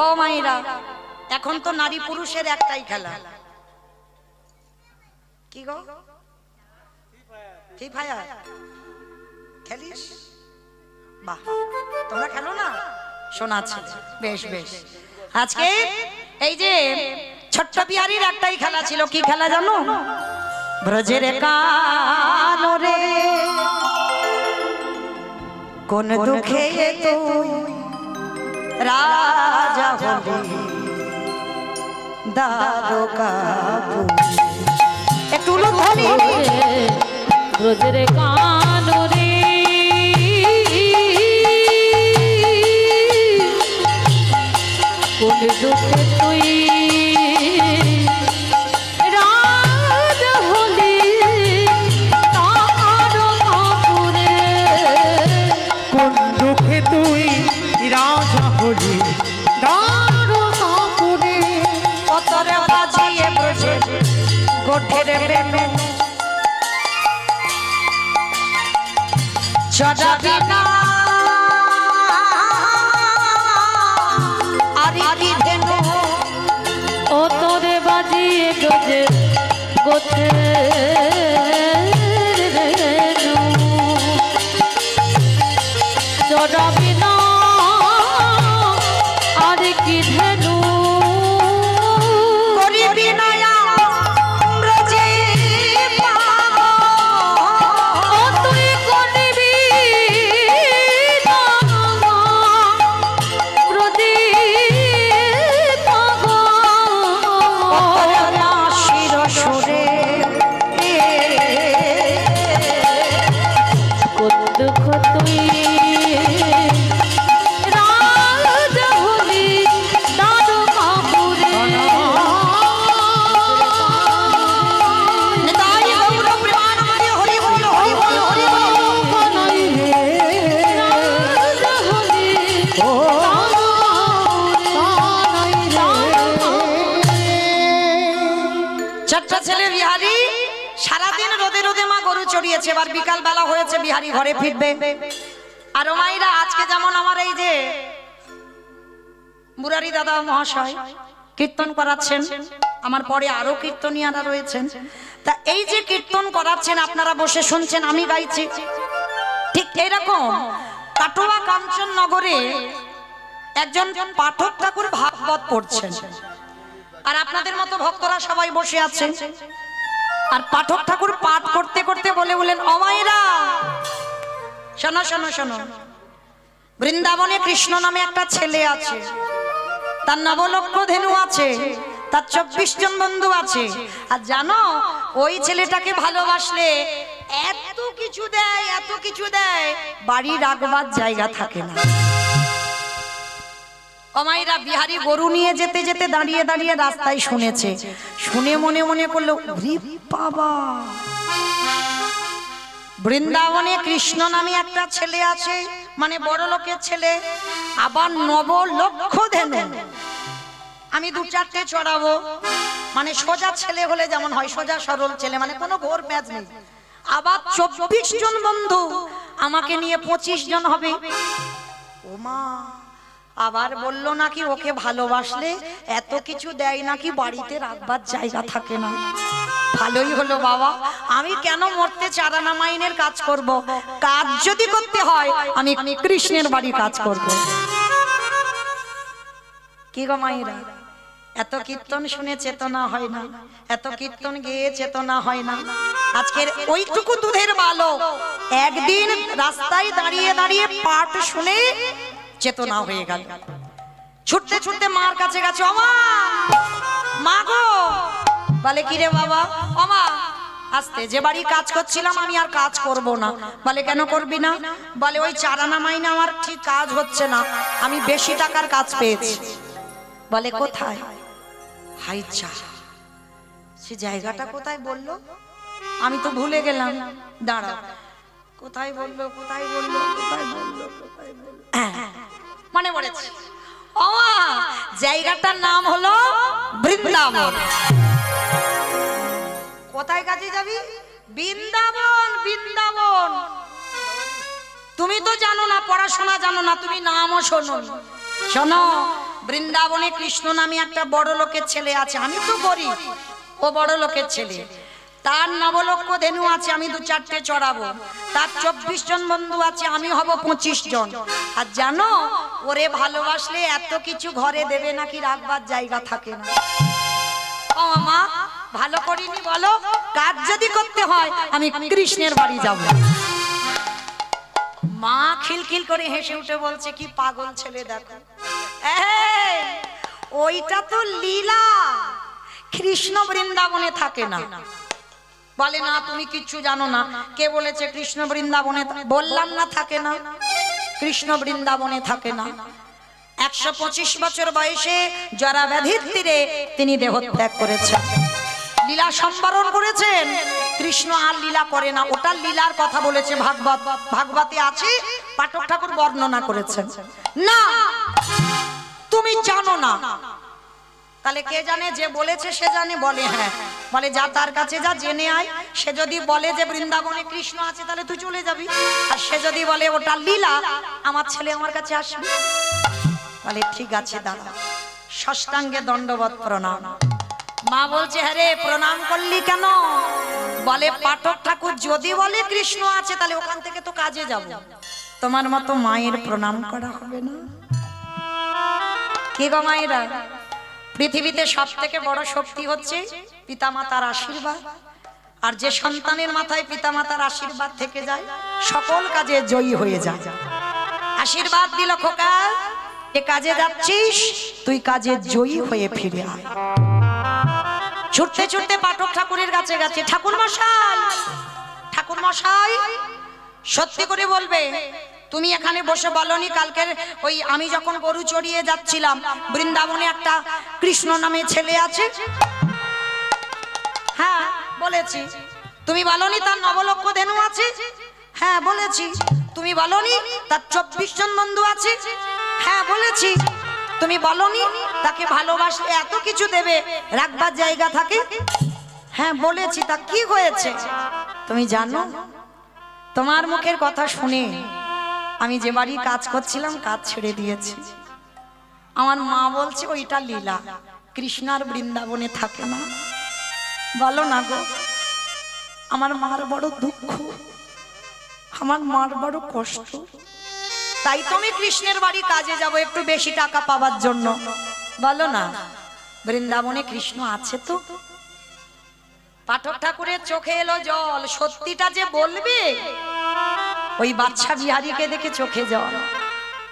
ও মাইরা, এখন তো নারী পুরুষের একটাই খেলা। কি গো? ফ্রি ফায়ার খেলিস? বাহ, তোমরা খেলো না? শোনাচ্ছে। বেশ বেশ। আজকে এই যে ছোট্ট বিহারীর একটাই খেলা ছিল। কি খেলা জানো? ব্রজের কানরে কোন দুঃখে তুই রাজা হলি দ্বারকা। একটু ধ্বনি। ব্রজের কানরে কোন দুঃখে তুই রাজা হলি তারকাপুরে। কোন দুঃখে তুই রাজা হলি দ্বারকাপুরে। অতরে বাজিয়ে ব্রজের গোঠের বেনু চড়াবি না আরি ধেনু। ও তোরে বাজিয়ে গজে গোছে চড়াবি না আর কি ধেনু। করিবি না ব্রজে পাগল। ও তুই করবি না ব্রজে পাগল। শির সুরে কোন দুঃখ তুই রাজা হলি দ্বারকাপুরে। নিতাই গৌর প্রেমানন্দে হরি বল হরি বল হরি বল। রাজা হলি ছোট্ট ছেলে বিহারী সারাদিন রোদে রোদে মা গরু চড়িয়েছে। এবার বিকাল বেলা হয়েছে, বিহারী ঘরে ফিরবে। আর ও মাইরা, আজকে যেমন আমার এই যে মুরারি দাদা মহাশয় কীর্তন করাচ্ছেন, আমার পরে আরো কীর্তনিয়ারা রয়েছেন। তা এই যে কীর্তন করাচ্ছেন, আপনারা বসে শুনছেন, আমি গাইছি। ঠিক এইরকম কাটোয়া কাঞ্চননগরে একজন পাঠক ঠাকুর ভাগবত পড়ছেন, আর আপনাদের মতো ভক্তরা সবাই বসে আছেন। আর পাঠক ঠাকুর পাঠ করতে করতে বলেন, অমায়েরা শোনো শোনো শোনো, বৃন্দাবনে কৃষ্ণ নামে একটা ছেলে আছে, তার নবলক্ষ ধেনু আছে, তার 24 জন বন্ধু আছে। আর জানো, ওই ছেলেটাকে ভালোবাসলে এত কিছু দেয়, এত কিছু দেয়, বাড়ি রাখবার জায়গা থাকে না। অমাইরা বিহারি গরু নিয়ে যেতে যেতে দাঁড়িয়ে দাঁড়িয়ে রাস্তায় শুনেছে, শুনে মনে মনে করলো, ওরে বাবা, বৃন্দাবনে কৃষ্ণ নামে একটা ছেলে আছে, মানে বড় লোকের ছেলে, আবার 9 লক্ষ ধেনু, আমি 2-4টে চড়াবো, মানে সোজা ছেলে হলে যেমন হয়, সোজা সরল ছেলে, মানে কোনো ঘোর প্যাঁচ নেই। আবার 24 জন বন্ধু, আমাকে নিয়ে 25 জন হবে। ওমা, আবার বললো নাকি ওকে ভালোবাসলে এত কিছু দেয় নাকি, বাড়িতে রাখবার জায়গা থাকে না। ভালোই হলো বাবা, আমি কেন মরতে চারানা মাইনের কাজ করব, কাজ যদি করতে হয় আমি কৃষ্ণের বাড়ি কাজ করব। কি গো মাইরা, এত কীর্তন শুনে চেতনা হয় না, এত কীর্তন গেয়ে চেতনা হয় না। আজকের ওইটুকু দুধের বালক একদিন রাস্তায় দাঁড়িয়ে দাঁড়িয়ে পাঠ শুনে চেতনা হয়ে গেল, ছুটতে ছুটতে মার কাছে গেছে। ওমা, মা গো, বলে কি রে বাবা? ওমা, আস্তে, যে বাড়ি কাজ করছিলাম আমি আর কাজ করব না। বলে কেন করবি না? বলে ওই চারানা মাইনে আমার ঠিক কাজ হচ্ছে না, আমি বেশি টাকার কাজ পেয়েছি। বলে কোথায়? হাই চা, সে জায়গাটা কোথায় বললো, আমি তো ভুলে গেলাম, দাঁড়াও, কোথায় বললো, কোথায় বললো, কোথায় বললো, কোথায় বললো, মনে পড়েছে। ও, জায়গাটার নাম হলো বৃন্দাবন। কোথায় কাজে যাবি? বৃন্দাবন। বৃন্দাবন তুমি তো জানো না, পড়াশোনা জানো না, তুমি নামও শোনো। শোনো, বৃন্দাবনে কৃষ্ণ নামে একটা বড় লোকের ছেলে আছে, আমি তো গরিব, ও বড় লোকের ছেলে, তার 9 লক্ষ ধেনু আছে, আমি 2-4টে চড়াবো, তার 24 জন বন্ধু আছে, আমি হব 25 জন। আর জানো, ওরে ভালোবাসলে এত কিছু ঘরে দেবে নাকি, রাখবার জায়গা থাকে না। ও মা, ভালো করিনি বলো, কাজ যদি করতে হয় আমি কৃষ্ণের বাড়ি যাব। মা খিলখিল করে হেসে উঠে বলছে, কি পাগল ছেলে দেখো, ওইটা তো লীলা, কৃষ্ণ বৃন্দাবনে থাকে না। বলে না, তুমি কিচ্ছু জানো না। কে বলেছে কৃষ্ণ বৃন্দাবনে? বললাম না থাকে না, কৃষ্ণ বৃন্দাবনে থাকে না। 125 বছর বয়সে জরা ব্যাধির তীরে তিনি দেহত্যাগ করেছেন, লীলা সম্বরণ করেছেন। কৃষ্ণ আর লীলা করে না, ওটা লীলার কথা বলেছে ভাগবত, ভাগবতে আছে, পাঠক ঠাকুর বর্ণনা করেছেন। না, তুমি জানো না। তাহলে কে জানে? যে বলেছে সে জানে। বলে হ্যাঁ, বলে যা তার কাছে যা, জেনে আয়। সে যদি বলে যে বৃন্দাবনে কৃষ্ণ আছে, তাহলে তুই চলে যাবি। আর সে যদি বলে ওটা লীলা, আমার ছেলে আমার কাছে আসবে। বলে ঠিক আছে দাদা, ষষ্ঠাঙ্গে দণ্ডবত প্রণাম। মা বলছে, হ্যাঁ রে, প্রণাম করলি কেন? বলে পাঠক ঠাকুর যদি বলে কৃষ্ণ আছে, তাহলে ওখান থেকে তো কাজে যাব, তোমার মতো মায়ের প্রণাম করা হবে না। কি গো মায়েরা, পৃথিবীতে সব থেকে বড় শক্তি হচ্ছে পিতামাতার আশীর্বাদ। আর যে সন্তানের মাথায় পিতামাতার আশীর্বাদ থেকে যায়, সকল কাজে জয়ী হয়ে যায়। আশীর্বাদ দিল, খোকা এ কাজে যাচ্ছিস, তুই কাজে জয়ী হয়ে ফিরে আয়। ছুটতে ছুটতে পাঠক ঠাকুরের কাছে গেছে। ঠাকুর মশাই, ঠাকুর মশাই, সত্যি করে বলবে, তুমি এখানে বসে বলনি কালকের ওই আমি যখন গরু চড়িয়ে যাচ্ছিলাম, বৃন্দাবনে একটা কৃষ্ণ নামে ছেলে আছে? হ্যাঁ বলেছি। তুমি বলনি তার 9 লক্ষ ধেনু আছে? হ্যাঁ বলেছি। তুমি বলনি তার 24 জন বন্ধু আছে? হ্যাঁ বলেছি। তুমি বলনি তাকে ভালোবাসলে এত কিছু দেবে, রাখবার জায়গা থাকে? হ্যাঁ বলেছি। তা কি হয়েছে তুমি জানো? তোমার মুখের কথা শুনে আমি যে বাড়ি কাজ করছিলাম, কাজ ছেড়ে দিয়েছি। আমার মা বলছে ওইটা লীলা, কৃষ্ণার বৃন্দাবনে থাকে না। বলো না গো, আমার মার বড় দুঃখ, আমার মার বড় কষ্ট। তাই তো আমি কৃষ্ণের বাড়ি কাজে যাব, একটু বেশি টাকা পাওয়ার জন্য। বলো না, বৃন্দাবনে কৃষ্ণ আছে তো? পাঠক ঠাকুরের চোখে এলো জল। সত্যিটা যে বলবে, ওই বাচ্চা বিহারীকে দেখে চোখে জল।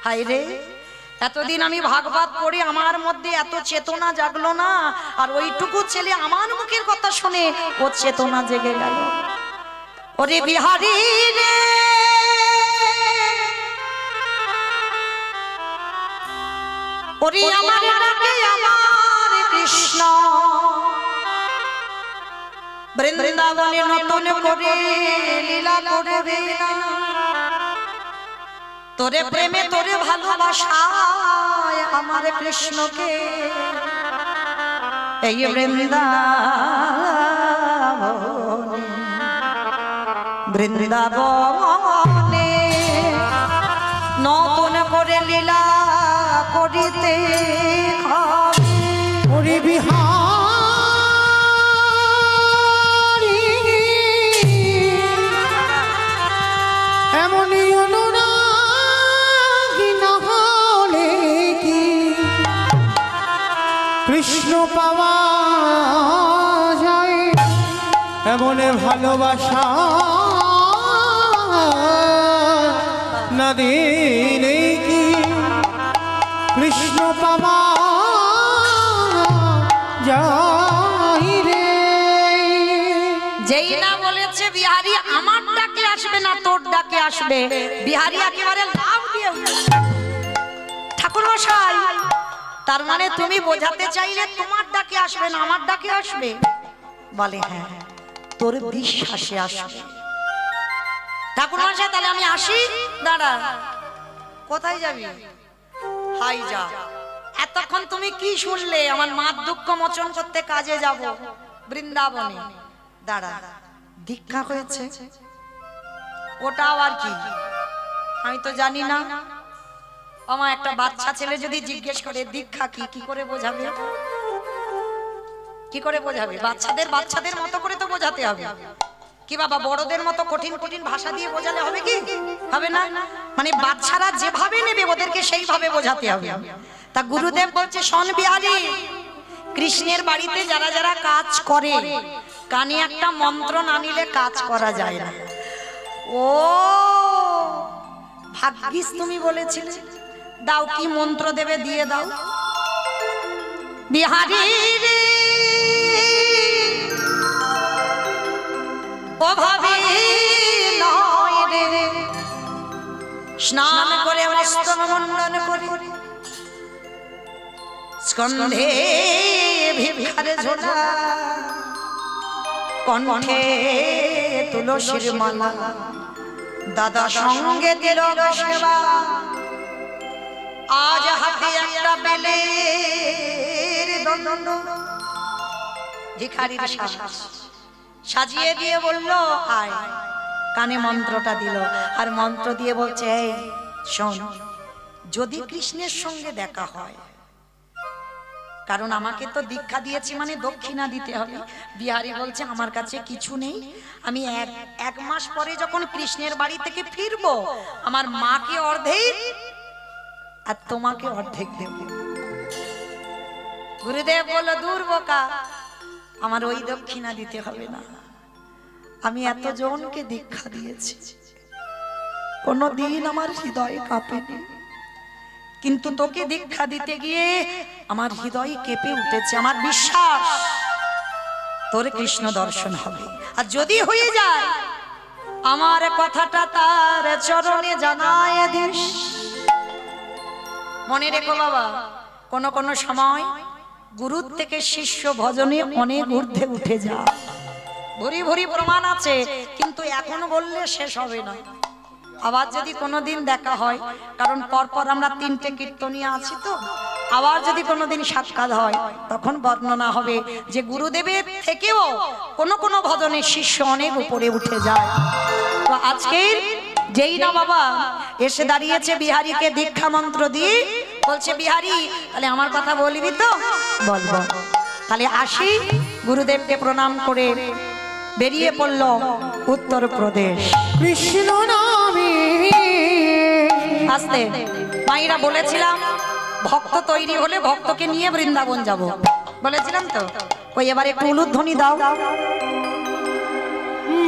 হায় রে, এতদিন আমি ভাগবত পড়ে আমার মধ্যে এত চেতনা জাগলো না, আর ওইটুকু ছেলে আমার মুখের কথা শুনে ও চেতনা জেগে গেল। ওরে বিহারী রে, ওরে আমার ডাকে আমার কৃষ্ণ বৃন্দাবনে নতুন করে লীলা করবে না। তোরে প্রেমে তোরে ভালোবাসায় আমার কৃষ্ণকে এই বৃন্দাবনে নতুন করে লীলা করিতে হবে। ওরে বিহারী এমনই অনুরাগী না হলে কি কৃষ্ণ পাওয়া যায়? এমন ভালোবাসা না দিলে কি কৃষ্ণ পাওয়া যায় রে? যেই না বলেছে বিহারি আমার ডাকে আসবে না তোর ডাকে আসবে, বিহারি একেবারে লাভ দিয়ে ঠাকুর মশাই তার মানে তুমি বোঝাতে চাইলে তোমার ডাকে আসবে না আমার ডাকে আসবে? বলে হ্যাঁ তোর বিশ্বাসে আসবে। ঠাকুর মশাই তাহলে আমি আসি। দাঁড়া, কোথায় যাবি? হাই যা। এতক্ষণ তুমি কি শুনলে? আমার মার দুঃখ মোচন করতে কাজে যাব বৃন্দাবনে। দাঁড়া, দীক্ষা হয়েছে ওটা আবার কি আমি তো জানি না। আমার একটা বাচ্চা ছেলে যদি জিজ্ঞেস করে দীক্ষা কি, কি করে বোঝাবে? কি করে বোঝাবে? বাচ্চাদের মতো করে তো বোঝাতে হবে। কি বাবা বড়দের মতো কঠিন কঠিন ভাষা দিয়ে বোঝালে হবে কি? হবে না। মানে বাচ্চারা যেভাবে নেবে ওদেরকে সেইভাবে বোঝাতে হবে। তা গুরুদেব বলছে শোন বিহারী, কৃষ্ণের বাড়িতে যারা যারা কাজ করে কানে একটা মন্ত্র না নিলে কাজ করা যায় না। ও ভাগ্যিস তুমি বলেছিলে। দাও, কি মন্ত্র দেবে দিয়ে দাও। বিহারী রে ওভাবে নয় রে, স্নান করে মস্তক মণ্ডন করে স্কন্ধে ভিক্ষার ঝোলা, কণ্ঠে তুলসীর মালা, দাদা সঙ্গে তিলক সেবা, আজ হাতে একটা বেলের দণ্ড। ভিখারির সাজ সাজিয়ে দিয়ে বলল আয়। কানে মন্ত্রটা দিল আর মন্ত্র দিয়ে বলছে এই শোন, যদি কৃষ্ণের সঙ্গে দেখা হয়, কারণ আমাকে তো দীক্ষা দিয়েছি মানে দক্ষিণা দিতে হবে। বিহারী বলছে আমার কাছে কিছু নেই, আমি এক মাস পরে যখন কৃষ্ণের বাড়ি থেকে ফিরবো আমার মাকে অর্ধেক আর তোমাকে অর্ধেক দেব। গুরুদেব বলল দূর বোকা, আমার ওই দক্ষিণা দিতে হবে না। আমি এতজনকে দীক্ষা দিয়েছি, কোনদিন আমার হৃদয় কাঁপেনি, কিন্তু তোকে দীক্ষা দিতে গিয়ে আমার হৃদয় কেঁপে উঠেছে। আমার বিশ্বাস তোর কৃষ্ণ দর্শন হবে, আর যদি হয়ে যায় আমার কথাটা তার চরণে জানায় দিস। মনে রেখো বাবা, কোন কোন সময় গুরুর থেকে শিষ্য ভজনে অনেক ঊর্ধ্বে উঠে যা। ভরি ভরি প্রমাণ আছে, কিন্তু এখন বললে শেষ হবে না। আবার যদি কোনোদিন দেখা হয়, কারণ পরপর আমরা 3টে কীর্তনিয়া আছি তো, আবার যদি কোনোদিন সাক্ষাৎ হয় তখন বর্ণনা হবে যে গুরুদেবের থেকেও কোন কোন ভজনের শিষ্য অনেক উপরে উঠে যায়। তো আজকের যেই না বাবা এসে দাঁড়িয়েছে বিহারীকে দীক্ষা মন্ত্র দিয়ে বলছে বিহারী তাহলে আমার কথা বলবি তো? বলবো। তাহলে আসি। গুরুদেবকে প্রণাম করে বেরিয়ে পড়ল উত্তরপ্রদেশ। কৃষ্ণ নামে আসতে মায়েরা বলেছিলাম ভক্ত তৈরি হলে ভক্তকে নিয়ে বৃন্দাবন যাব, বলেছিলাম তো। ওই এবার একটু উলুধ্বনি দাও।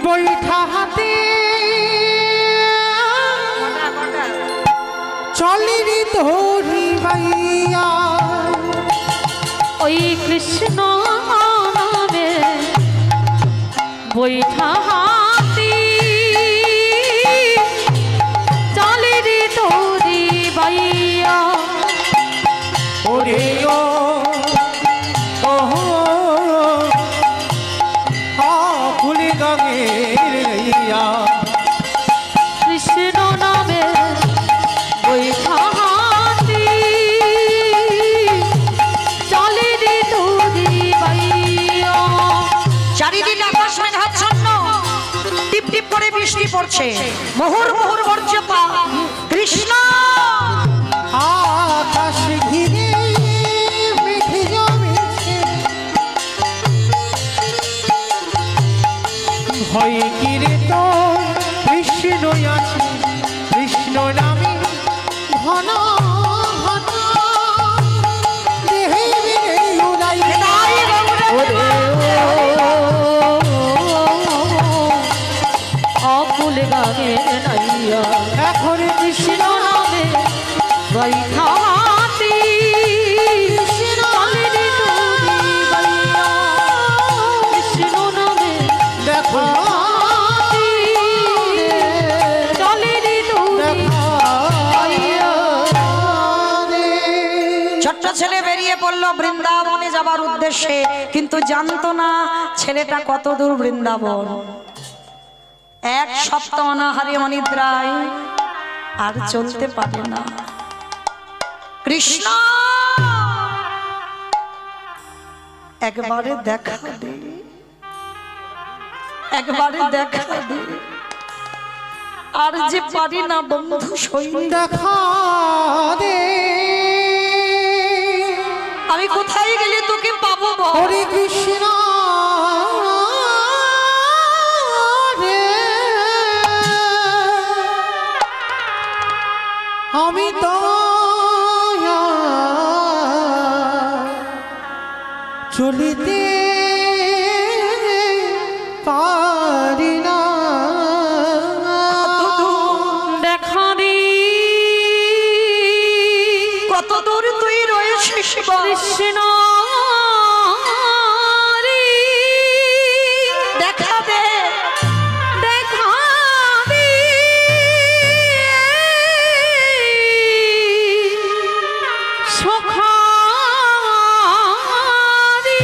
বৈঠা হাতে চলিনি তোরি বাইয়া, ওই কৃষ্ণ নামে বৈঠা হাতি চলে রে তোরি বাইয়া, করে বৃষ্টি পড়ছে, মোহর মোহর বজ্রপাত। কৃষ্ণ আকাশ ঘিরে মেঘে জমেছে, ভয়ে কিরে তো কৃষ্ণ আছে, কৃষ্ণ নামে ঘন ঘন দেহে বিনে উড়াই। ওরে অকুল গানে নাইয়া এখন কৃষ্ণ নামে বৈঠাতি চলে রে তোরি বাইয়া কৃষ্ণ নামে দেখো চলে রে তোরি ছোট্ট ছেলে বেরিয়ে পড়লো বৃন্দাবনে যাবার উদ্দেশ্যে, কিন্তু জানতো না ছেলেটা কত দূর বৃন্দাবন। এক সপ্তাহ অনাহারে অনিদ্রায় আর চলতে পারে না। কৃষ্ণ একবারে দেখা দে, একবারে দেখা দে, আর যে পারি না বন্ধু সই। দেখা দে আমি কোথায় গেলে তোকে পাবো বল? হরে কৃষ্ণ রে, আমি তো চলিতে পারি না। দেখা দি কত দূর তুই রয়েছিস বল? কৃষ্ণ রে দেখা দে, দেখা দি সখা রে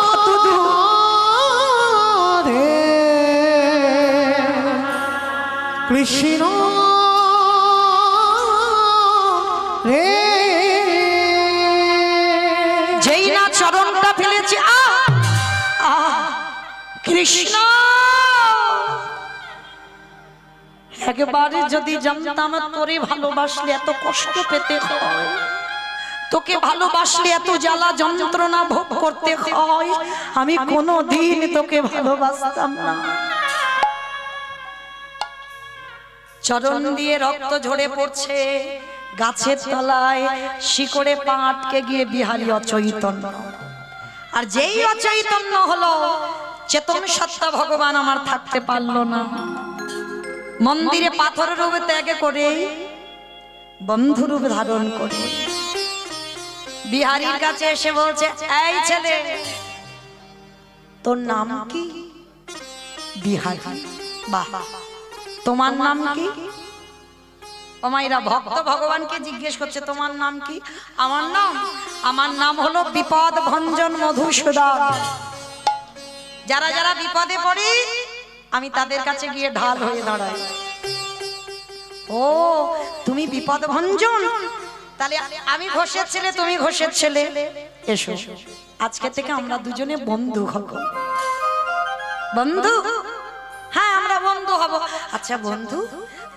কত দূর রে কৃষ্ণ রে, যেই না চরণটা ফেলেছে কৃষ্ণ। একবারে যদি জানতাম তোরে ভালোবাসলে এত কষ্ট পেতে হয়, তোকে ভালোবাসলে এত জ্বালা যন্ত্রণা ভোগ করতে হয়, আমি কোনোদিন তোকে ভালোবাসতাম না। চরণ দিয়ে রক্ত ঝরে পড়ছে, গাছের তলায় শিকড়ে পা আটকে গিয়ে বিহারী অচৈতন্য। আর যেই অচৈতন্য হলো, চেতন সত্তা ভগবান আমার থাকতে পারলো না। মন্দিরে পাথর রূপে ত্যাগ করে বন্ধু রূপ ধারণ করে বিহারীর কাছে এসে বলছে, এই ছেলে তোর নাম কি? বিহারী। বাহ, তোমার নাম কি? ওমাইরা ভক্ত ভগবানকে জিজ্ঞেস করছে তোমার নাম কি? আমার নাম হলো বিপদ ভঞ্জন মধুসূদন। যারা যারা বিপদে পড়ি আমি তাদের কাছে গিয়ে ঢাল হয়ে দাঁড়াই। ও তুমি বিপদ ভঞ্জন, তাহলে আমি ঘোষের ছেলে, তুমি ঘোষের ছেলে, এসো আজকে থেকে আমরা দুজনে বন্ধু হব। বন্ধু? হ্যাঁ আমরা বন্ধু হব। আচ্ছা বন্ধু,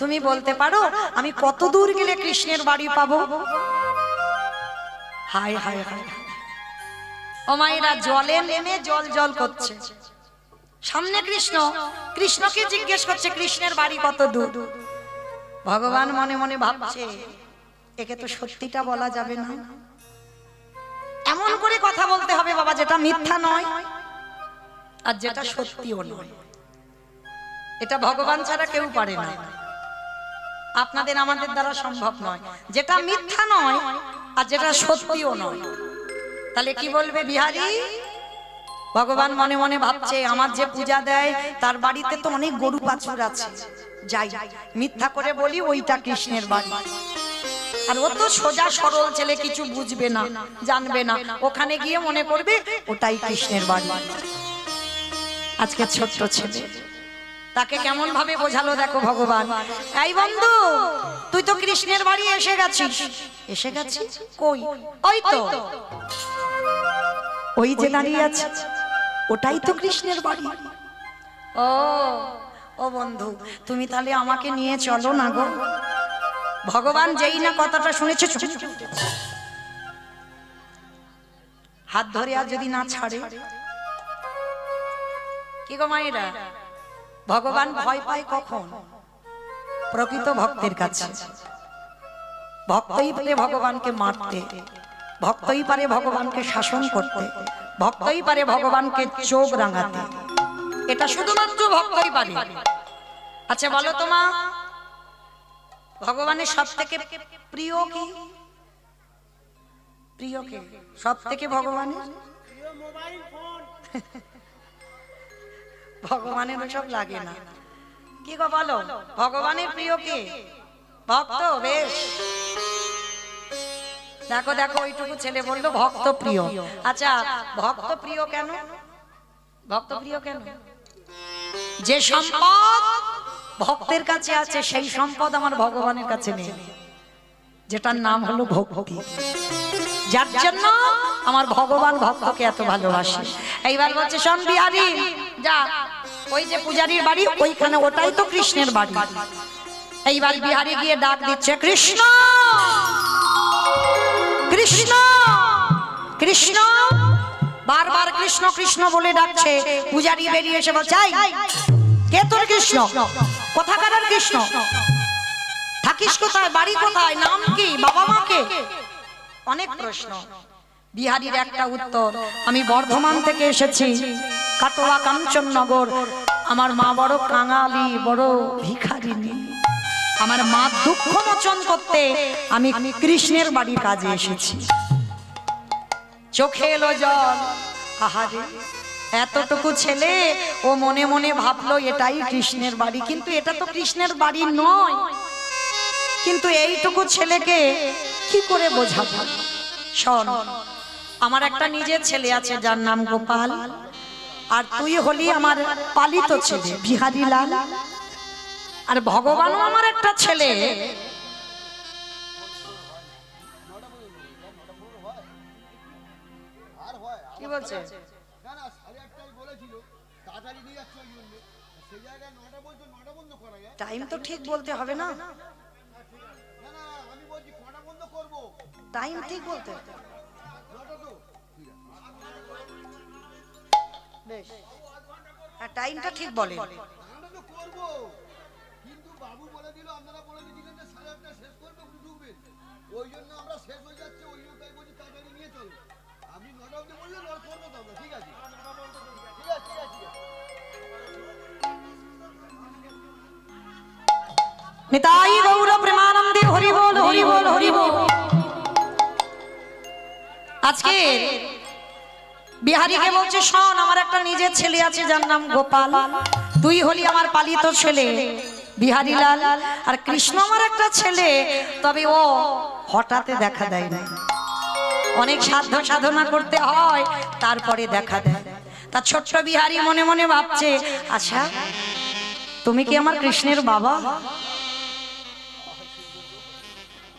তুমি বলতে পারো আমি কত দূর গেলে কৃষ্ণের বাড়ি পাবো? হায় হায় হায়, ও মায়েরা জলে নেমে জল জল করছে। সামনে কৃষ্ণ, কৃষ্ণকে জিজ্ঞেস করছে কৃষ্ণের বাড়ি কত দূর। ভগবান মনে মনে ভাবছে একে তো সত্যিটা বলা যাবে না, এমন করে কথা বলতে হবে বাবা যেটা মিথ্যা নয় আর যেটা সত্যিও নয়। এটা ভগবান ছাড়া কেউ পারে না, আপনাদের আমাদের দ্বারা সম্ভব নয়। যেটা মিথ্যা নয় আর যেটা সত্যিও নয়, তাহলে কি বলবে বিহারী? ভগবান মনে মনে ভাবছে আমার যে পূজা দেয় তার বাড়িতে তো অনেক গরু বাছুর আছে, যাই মিথ্যা করে বলি ওইটা কৃষ্ণের বাড়ি। আর ও তো সোজা সরল ছেলে, কিছু বুঝবে না জানবে না, ওখানে গিয়ে মনে করবে ওটাই কৃষ্ণের বাড়ি। আজকে ছোট্ট ছেলে তাকে কেমন ভাবে বোঝালো দেখো ভগবান। এই বন্ধু তুই তো কৃষ্ণের বাড়ি এসে গেছিস। এসে গেছিস কই? ওই তো, ওই যে দাঁড়িয়ে আছে ওটাই তো কৃষ্ণের বাড়ি। ও ও বন্ধু, তুমি তাহলে আমাকে নিয়ে চলো না গো। ভগবান যেই না কথাটা শুনেছে হাত ধরে আর যদি না ছাড়ে, কি গো মায়েরা, ভগবান ভয় পায় কখন? প্রকৃত ভক্তের কাছে। ভক্তই পারে ভগবানকে মারতে, ভক্তই পারে ভগবানকে শাসন করতে, ভক্তই পারে ভগবানকে চোখ রাঙাতে। এটা শুধুমাত্র ভক্তই পারে। আচ্ছা বলো তোমা, ভগবানের সব থেকে প্রিয় কি? প্রিয় কে সব থেকে ভগবানের? ভগবানের সব লাগে না, কি গো বলো, ভগবানের প্রিয় কে? ভক্ত। বেশ, দেখো দেখো ওইটুকু ছেলে বললো ভক্ত প্রিয়। আচ্ছা ভক্ত প্রিয় কেন? ভক্ত প্রিয় কেন? যে সম্পদ ভক্তের কাছে আছে সেই সম্পদ আমার ভগবানের কাছে নেই, যেটার নাম হলো ভক্তি। যার জন্য আমার ভগবান ভক্তকে এত ভালোবাসে। এইবার বলছে শোন বিহারী, যা ওই যে পূজারীর বাড়ি ওইখানে, ওটাই তো কৃষ্ণের বাড়ি। এইবার বিহারী গিয়ে ডাক দিচ্ছে কৃষ্ণ কৃষ্ণ কৃষ্ণ, বারবার কৃষ্ণ কৃষ্ণ বলে ডাকছে। পূজারী বেরিয়ে এসে বলছে কে তোর কৃষ্ণ? কোথাকার কৃষ্ণ? থাকিস কোথায়? বাড়ি কোথায়? নাম কি? বাবা মাকে? অনেক প্রশ্ন। বিহারীর একটা উত্তর, আমি বর্ধমান থেকে এসেছি, কাটোয়া কাঞ্চননগর। আমার মা বড় কাঙালি, বড় ভিখারিনী। আমার মা দুঃখ মোচন করতে আমি কৃষ্ণের বাড়ি কাজে এসেছি। চোখে এলো জল। আহারে, এতটুকু ছেলে ও মনে মনে ভাবলো এটাই কৃষ্ণের বাড়ি, কিন্তু এটা তো কৃষ্ণের বাড়ি নয়। কিন্তু এইটুকু ছেলেকে কি করে বোঝাবো? শোন, আমার একটা নিজের ছেলে আছে যার নাম গোপাল, আর তুই হলি আমার পালিত ছেলে বিহারী লাল। আর ভগবানও আমার একটা ছেলে। কি বলছে? টাইম তো ঠিক বলতে হবে না? টাইম ঠিক বলতে হবে। বেশ, টাইমটা ঠিক বলে। ওই জন্য আমরা শেষ হয়ে যাচ্ছে, ওই জন্য তাই বলছি তাড়াতাড়ি নিয়ে চলো। আপনি 9টা অবধি বললে 9 করবো তো আমরা, ঠিক আছে? ঠিক আছে ঠিক আছে। নিতাই গৌর প্রেমানন্দে হরি বল হরি বল হরি বল। আজকে বিহারীকে বলছে শোন, আমার একটা নিজের ছেলে আছে যার নাম গোপাল, তুই হলি আমার পালিত ছেলে বিহারী লাল। আর কৃষ্ণ আমার একটা ছেলে, তবে ও হঠাৎ দেখা দেয় না, অনেক সাধ্য সাধনা করতে হয় তারপরে দেখা দেয়। তা ছোট্ট বিহারী মনে মনে ভাবছে, আচ্ছা তুমি কি আমার কৃষ্ণের বাবা?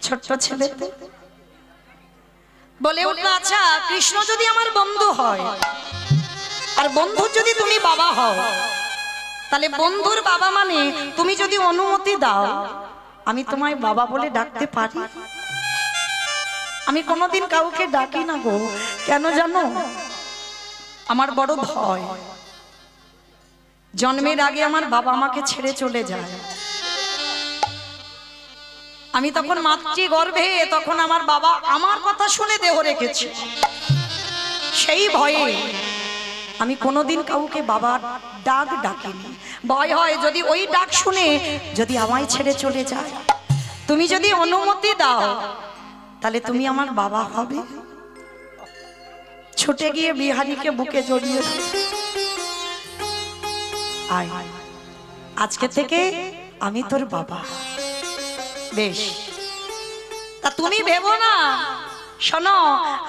ছোট্ট ছেলে বলে উঠল, আচ্ছা কৃষ্ণ যদি আমার বন্ধু হয়, আর বন্ধুর যদি তুমি বাবা হও, তাহলে বন্ধুর বাবা মানে তুমি যদি অনুমতি দাও আমি তোমায় বাবা বলে ডাকতে পারি? আমি কোনোদিন কাউকে ডাকি না গো। কেন জানো? আমার বড় ভয়। জন্মের আগে আমার বাবা আমাকে ছেড়ে চলে যায়। আমি তখন মাতৃ গর্ভে, তখন আমার বাবা আমার কথা শুনে দেহ রেখেছে। সেই ভয়ে আমি কোনোদিন কাউকে বাবা ডাক ডাকিনি। ভয় হয় যদি ওই ডাক শুনে যদি আমায় ছেড়ে চলে যায়। তুমি যদি অনুমতি দাও তাহলে তুমি আমার বাবা হবে। ছুটে গিয়ে বিহারীকে বুকে জড়িয়ে আয়, আজকে থেকে আমি তোর বাবা। বেশ, তা তুমি ভেবো না, শোনো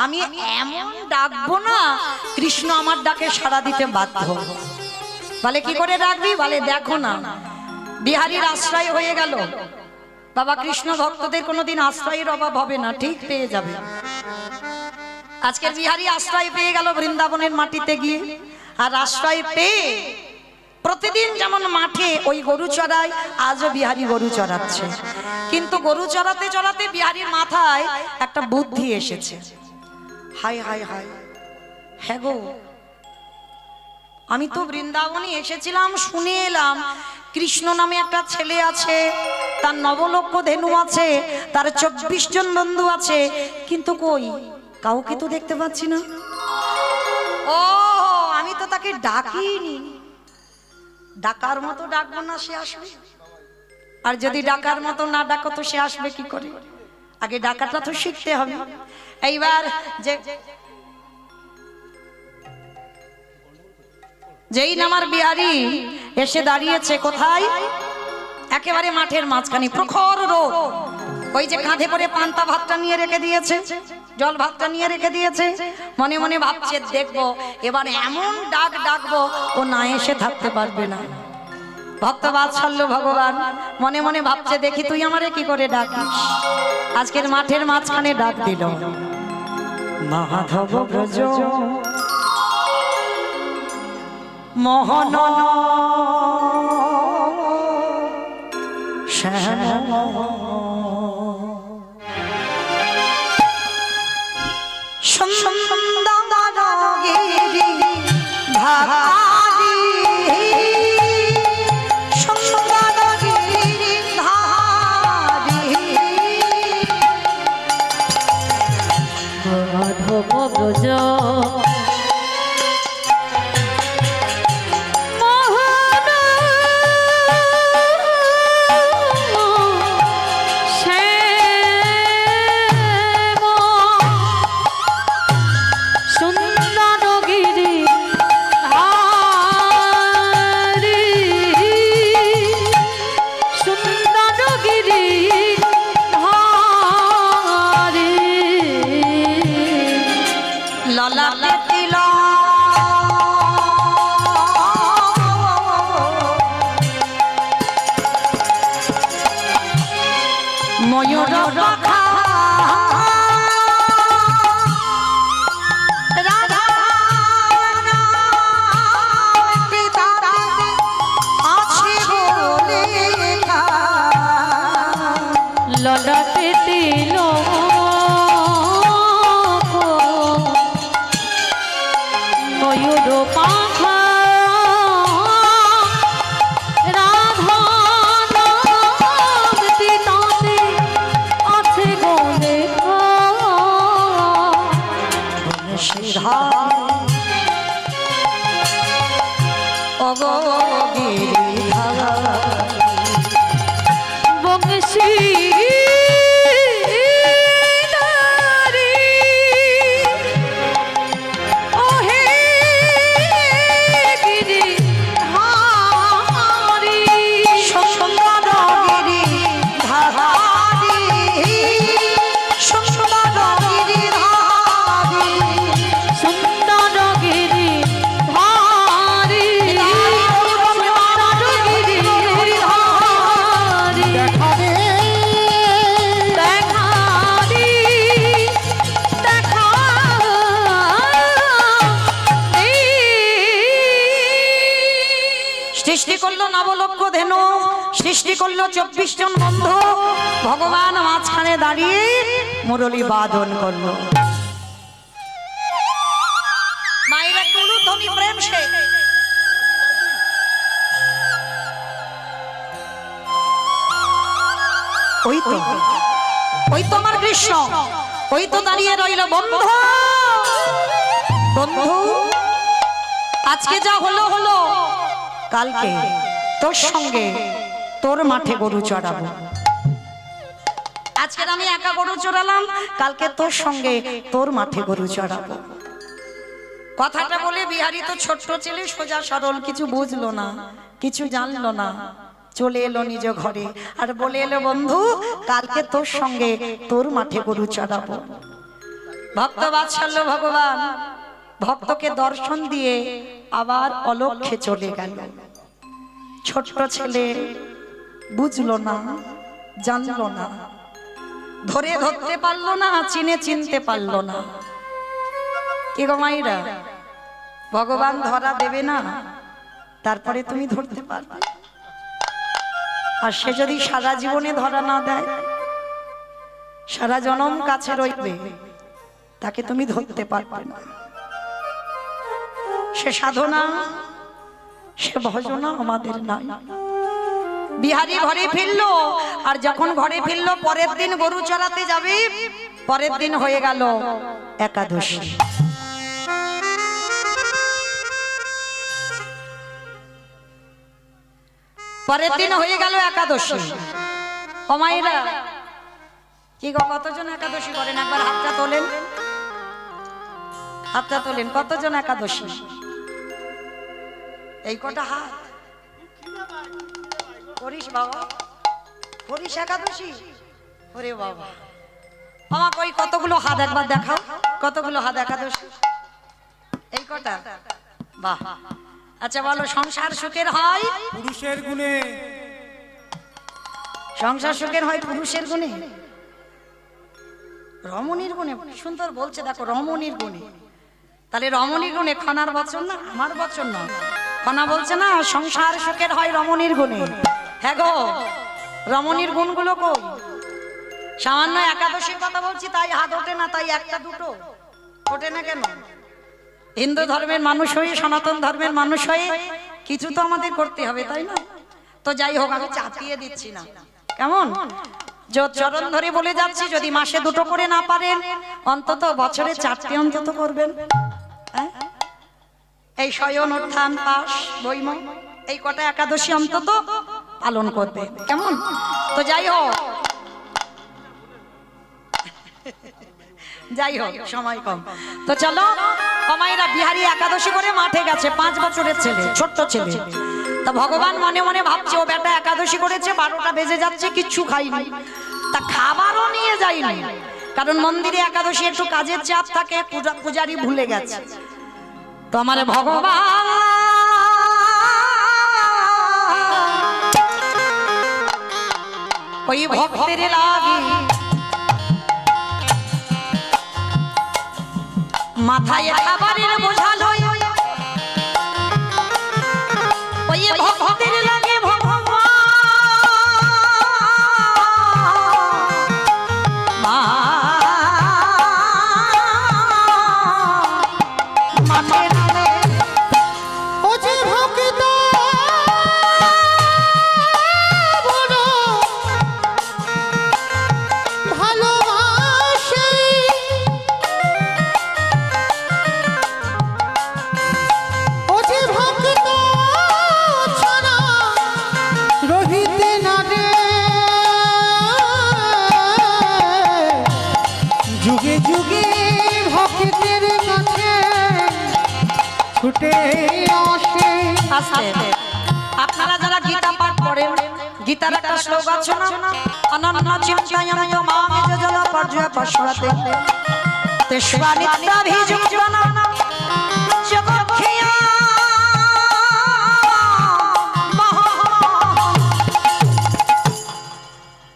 আমি এমন ডাকবো না কৃষ্ণ আমার ডাকে সাড়া দিতে বাধ্য। বলে কি করে ডাকবি? বলে দেখো না, বিহারীর আশ্রয় হয়ে গেল। বাবা কৃষ্ণ ভক্তদের কোনোদিন আশ্রয়ের অভাব হবে না, ঠিক পেয়ে যাবে। আজকের বিহারী আশ্রয় পেয়ে গেল বৃন্দাবনের মাটিতে গিয়ে, আর আশ্রয় পেয়ে প্রতিদিন যেমন মাঠে ওই গরু চড়ায়, আজও বিহারী গরু চড়াচ্ছে। কিন্তু গরু চড়াতে চড়াতে বিহারীর মাথায় একটা বুদ্ধি এসেছে। হাই হাই হাই, হ্যাঁ গো, আমি তো বৃন্দাবনে এসেছিলাম, শুনে এলাম কৃষ্ণ নামে একটা ছেলে আছে, তার 9 লক্ষ ধেনু আছে, তার 24 জন বন্ধু আছে, কিন্তু কই কাউকে তো দেখতে পাচ্ছি না। ও, আমি তো তাকে ডাকিনি। ডাকার মতো ডাকবো না, সে আসবে? আর যদি ডাকার মতো না ডাকো তো সে আসবে কি করে? আগে ডাকাটা তো শিখতে হবে। এইবার যেই নামার বিহারী এসে দাঁড়িয়েছে কোথায়? একেবারে মাঠের মাঝখানে, প্রখর রোদ। ওই যে কাঁধে করে পান্তা ভাতটা নিয়ে রেখে দিয়েছে, জল ভাতটা নিয়ে রেখে দিয়েছে, মনে মনে ভাবছে দেখবো এবার এমন ডাক ডাকবো ও না এসে থাকতে পারবে না। ভক্ত বাৎসল্য ভগবান মনে মনে ভাবছে দেখি তুই আমারে কি করে ডাকিস। আজকের মাঠের মাঝখানে ডাক দিল, মাধব ব্রজ মোহন শ্যাম সুন্দরগিরি ধারি, সুন্দরগিরি ধারি, মাধব ব্রজ মোহন শ্যাম সুন্দরগিরি ধারি, সুন্দরগিরি ধারি, ললাটে তিলক ময়ূর পাখা, রাধা নাম পিতাতে আছে বলে লেখা। ললাটে তিলক ময়ূর পাখা, রাধা নাম পিতাতে আছে গো লেখা। বংশী সৃষ্টি করলো 9 লক্ষ ধেনু, সৃষ্টি করলো 24 জন বন্ধু। ভগবান মাঝখানে দাঁড়িয়ে মুরলী বাদন করলো। মায়েরা টুলু ধ্বনি প্রেম সে ওই তো আমার কৃষ্ণ, ওই তো দাঁড়িয়ে রইল। বন্ধু বন্ধু, আজকে যা হলো হলো, কালকে তোর সঙ্গে তোর মাঠে গরু চড়াবো। আজকে আমি একা গরু চড়ালাম, কালকে তোর সঙ্গে তোর মাঠে গরু চড়াবো। কথাটা বলে বিহারী তো ছোট্ট ছেলে, সোজা সরল, কিছু বুঝলো না, কিছু জানলো না, চলে এলো নিজ ঘরে আর বলে এলো বন্ধু কালকে তোর সঙ্গে তোর মাঠে গরু চড়াবো। ভক্ত বাৎসল্য ভগবান ভক্তকে দর্শন দিয়ে আবার অলক্ষ্যে চলে গেল। ছোট্ট ছেলে বুঝলো না, জানলো না, ধরে ধরতে পারলো না, চিনতে পারলো না। কি গো মাইরা, ভগবান ধরা দেবে না? তারপরে তুমি ধরতে পারবে। আর সে যদি সারা জীবনে ধরা না দেয়, সারা জনম কাছে রইবে, তাকে তুমি ধরতে পারবে না। সে সাধনা, সে ভজনা আমাদের নাই। বিহারী ঘরে ফিরলো, আর যখন ঘরে ফিরলো পরের দিন গরু চড়াতে যাবে, পরের দিন হয়ে গেল একাদশী। পরের দিন হয়ে গেল একাদশী। ও মায়েরা, কি গো, কতজন একাদশী করেন? একবার হাতটা তোলেন, হাতটা তোলেন। কতজন একাদশী? এই কটা হাত করিস বাবা, করিস একাদশী? ওরে বাবা, আমাকে ওই কতগুলো হাত একবার দেখাও, কতগুলো হাত একাদশী? এই কটা? বাহ। আচ্ছা বলো, সংসার সুখের হয় পুরুষের গুণে, সংসার সুখের হয় পুরুষের গুণে, রমণীর গুণে। সুন্দর বলছে, দেখো, রমণীর গুণে। তাহলে রমণীর গুণে খনার বচন না, আমার বচন না। খনা বলছে না সংসার সুখের হয় রমণীর গুণে। হ্যাঁ গো, রমণীর গুণগুলো কই? সামান্য একাদশীর কথা বলছি তাই হাত ওঠে না, তাই একটা দুটো ওঠে না কেন? হিন্দু ধর্মের মানুষ হয়ে, সনাতন ধর্মের মানুষ হয়ে কিছু তো আমাদের করতে হবে, তাই না? তো যাই হোক, আমি চাপিয়ে দিচ্ছি না, কেমন? চরণ ধরে বলে যাচ্ছি, যদি মাসে দুটো করে না পারেন, অন্তত বছরে 4টে অন্তত করবেন। এই শয়ন, উত্থান, পাশ, বৈম, এই কটা একাদশী অন্তত পালন করবে, কেমন? তো যাই হোক, যাই হোক, সময় কম। তো চলো, কমাইরা বিহারী একাদশী করে মাঠে গেছে, 5 বছরের ছেলে, ছোট্ট ছেলে। তা ভগবান মনে মনে ভাবছে, ও বেটা একাদশী করেছে, 12টা বেজে যাচ্ছে, কিচ্ছু খাইনি, তা খাবারও নিয়ে যায়নি। কারণ মন্দিরে একাদশী একটু কাজের চাপ থাকে, পূজারি ভুলে গেছে। তো আমার ভগবান ওই ভক্তের লাগি মাথায় খাবারের বোঝা লই, ওই ভক্তের লাগে ভগবান মাঠে নামে। ও যে ভক্ত বড় ভালোবাসে, ও যে ভক্ত ছাড়া রহিতে না রে, যুগে যুগে ভক্তের কাছে ছুটে আসে। আস্তে, আপনারা যারা গীতা পাঠ করেন, গীতার একটা শ্লোক আছে না, অনন্য চিন্তায়ং মাং যোজনা পর্যয় পশ্বতে তেষ্বানিত্যাভিযুক্তনা জগক্ষিয়া।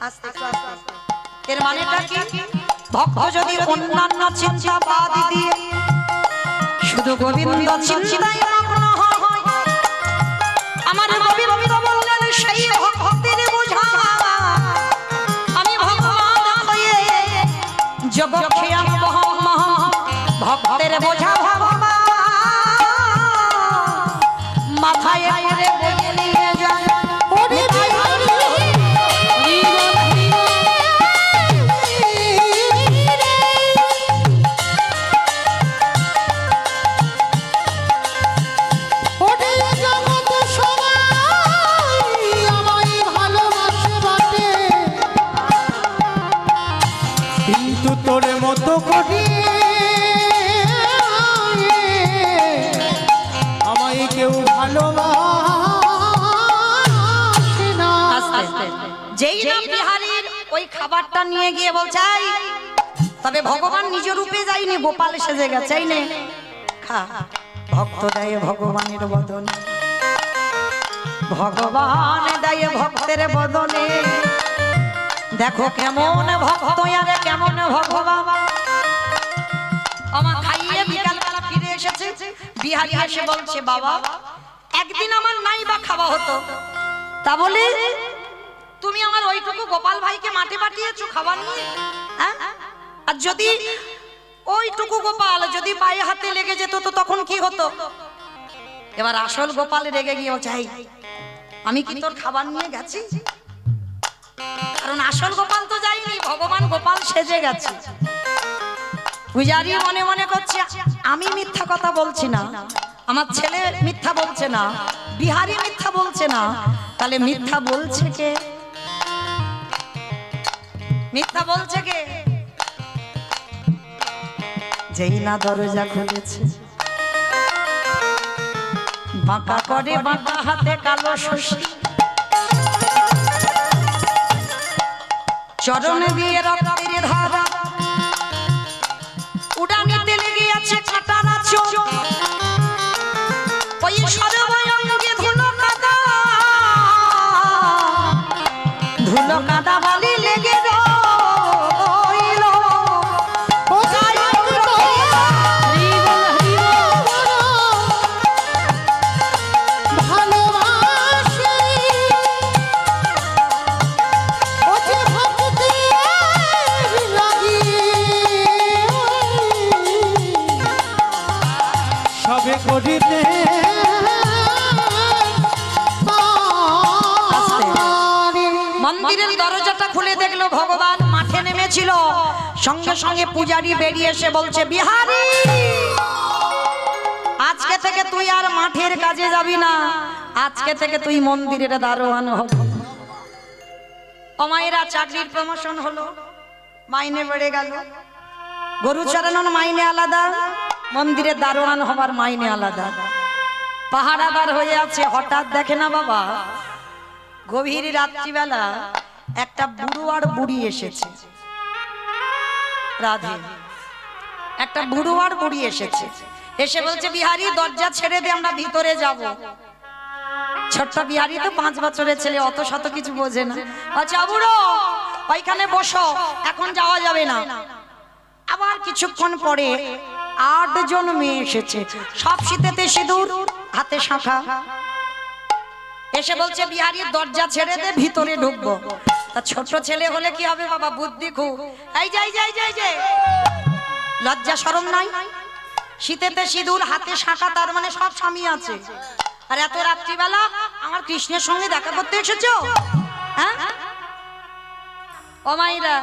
আস্তে আস্তে, এর মানেটা কি? ভক্ত যদি অন্যান্য চিন্তা বাদ দিয়ে শুধু গোবিন্দ চিন্তায় মগ্ন হয়, আমার গোবিন্দ বললেন সেই ভক্তের বোঝা আমি ভগবান হয়ে জগক্ষিয়াং বহম, ভক্তের বোঝা ভগবান মাথায় করে বয়ে নিয়ে যায়। ওরে ওরে জগৎ সবাই আমায় ভালোবাসে বাটে, কিন্তু তোর মতো করি আমায় কেউ ভালোবাসে না। যেই না বিহারীর ওই খাবারটা নিয়ে গিয়ে বলছে, তবে ভগবান নিজ রূপে যায়নি, গোপাল সেজে গেছে, এই নে খা। ভক্ত দেয় ভগবানের বদনে, ভগবান দেয় ভক্তের বদনে। দেখো কেমন ভক্ত আরে কেমন ভগবান। আমার খাইয়ে বিকালবেলা ফিরে এসেছে, বিহারী এসে বলছে, বাবা একদিন আমার নাই বা খাওয়া হতো, তা বলে তুমি আমার ওইটুকু গোপাল ভাইকে মাঠে পাঠিয়েছো খাবার নিয়ে, হ্যাঁ? আর যদি ওইটুকু গোপাল যদি পায়ে হাতে লেগে যেত তো তখন কি হতো? এবার আসল গোপাল রেগে গিয়ে বলছে, "এই, আমি কি তোর খাবার নিয়ে গেছি?" কারণ আসল গোপাল তো যায়নি, ভগবান গোপাল সেজে গেছে। পূজারি মনে মনে করছে, আমি মিথ্যা কথা বলছি না, আমার ছেলে মিথ্যা বলছে না, বিহারি মিথ্যা বলছে না, তাহলে মিথ্যা বলছে কে? মিথ্যা বলছে কে? যেই না দরজা খুলেছে, বাঁকা করে বাঁকা হাতে কালো শশী, চরণে দিয়ে রক্তের ধারা, উড়ানিতে লেগে আছে কাঁটার চোখ, ওই সর্বাঙ্গে ধুলো কাদা, ধুলো কাদা বালি লেগে রইল। ও যাই হোক তো, ভালোবাসি, ও যে ভক্তির লাগি, সবে করিতে মন্দিরের দরজাটা খুলে দেখলো ভগবান মাঠে নেমেছিল। সঙ্গে সঙ্গে পূজারি বেরিয়ে এসে বলছে, বিহারি, আজকে থেকে তুই আর মাঠের কাজে যাবি না, আজকে থেকে তুই মন্দিরের দারোয়ান হবি। অমায়েরা চাকরির প্রমোশন হলো, মাইনে বেড়ে গেল। গরু চড়ানোর মাইনে আলাদা, মন্দিরের দারোয়ান হবার মাইনে আলাদা। পাহারাদার হয়ে আছে, হঠাৎ দেখে না বাবা গভীর রাত্রিবেলা একটা বুড়ো আর বুড়ি এসেছে। রাধে, একটা বুড়ো আর বুড়ি এসেছে, এসে বলছে, বিহারি দরজা ছেড়ে দে, আমরা ভিতরে যাব। ছোট্ট বিহারি তো 5 বছরের ছেলে, অত শত কিছু বোঝে না। আচ্ছা বুড়ো, ওইখানে বসো, এখন যাওয়া যাবে না। আবার কিছুক্ষণ পরে 8 জন মেয়ে এসেছে, সব শীতেতে সিঁদুর, হাতে শাঁখা, এসে বলছে, বিহারি দরজা ছেড়ে দে, ভিতরে ঢুকবো। তা ছোট ছেলে হলে কি হবে বাবা, বুদ্ধি খুব। এই যাই যাই যাই যাই, লজ্জা শরম নাই? শীতেতে সিঁদুর, হাতে শাঁখা, তার মানে সব স্বামী আছে। আর এত রাত্রিবেলা আমার কৃষ্ণের সঙ্গে দেখা করতে এসেছো, হ্যাঁ? ও মাইরা,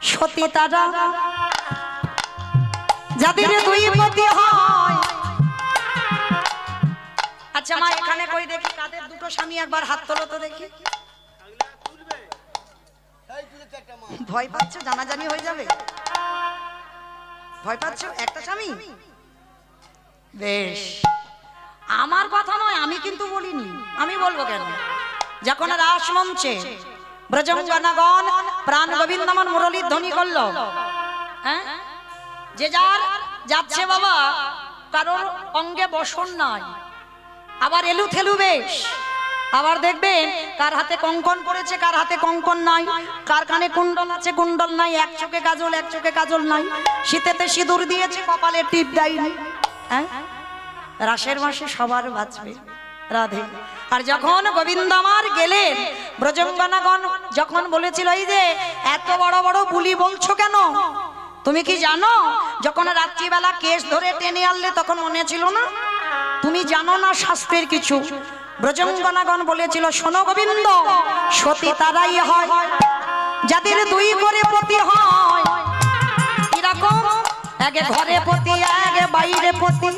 সতী তারা যাদের দুই পতি হয়। আচ্ছা মা, এখানে কই দেখি কাদের দুটো স্বামী, একবার হাত তোলো তো দেখি। ভয় পাচ্ছ? জানাজানি হয়ে যাবে, ভয় পাচ্ছ? একটা স্বামী, বেশ। আমার কথা নয়, আমি কিন্তু বলিনি, আমি বলবো কেন? যখন রাস মঞ্চে ব্রজঙ্গনাগণ প্রাণ গোবিন্দমান মুরলীর ধ্বনি করলো, হ্যাঁ, যে যার যাচ্ছে বাবা, কারোর অঙ্গে বসন নাই, আবার এলু থেলু বেশ। আবার দেখবেন কার হাতে কঙ্কন পড়েছে, কার হাতে কঙ্কন নাই, কার কানে কুণ্ডল আছে, কুণ্ডল নাই, এক চোখে কাজল, এক চোখে কাজল নাই, শীতেতে সিঁদুর দিয়েছে, কপালে টিপ দেয়নি। হ্যাঁ, রাসের মাসে সবার বাঁচবে। রাধে। আর যখন গোবিন্দ আমার গেলেন, ব্রজঙ্গনাগণ যখন বলেছিল, এই যে এত বড় বড় বুলি বলছো কেন? তুমি কি জানো যখন রাত্রিবেলা কেশ ধরে টেনে আনলে তখন মনে ছিল না? তুমি জানো না শাস্ত্রের কিছু? ব্রজঙ্গনাগণ বলেছিল, শোনো গোবিন্দ, সতী তারাই হয় যাদের দুই করে পতি হয়। এরকম একে ঘরে পতি, একে বাইরে পতি,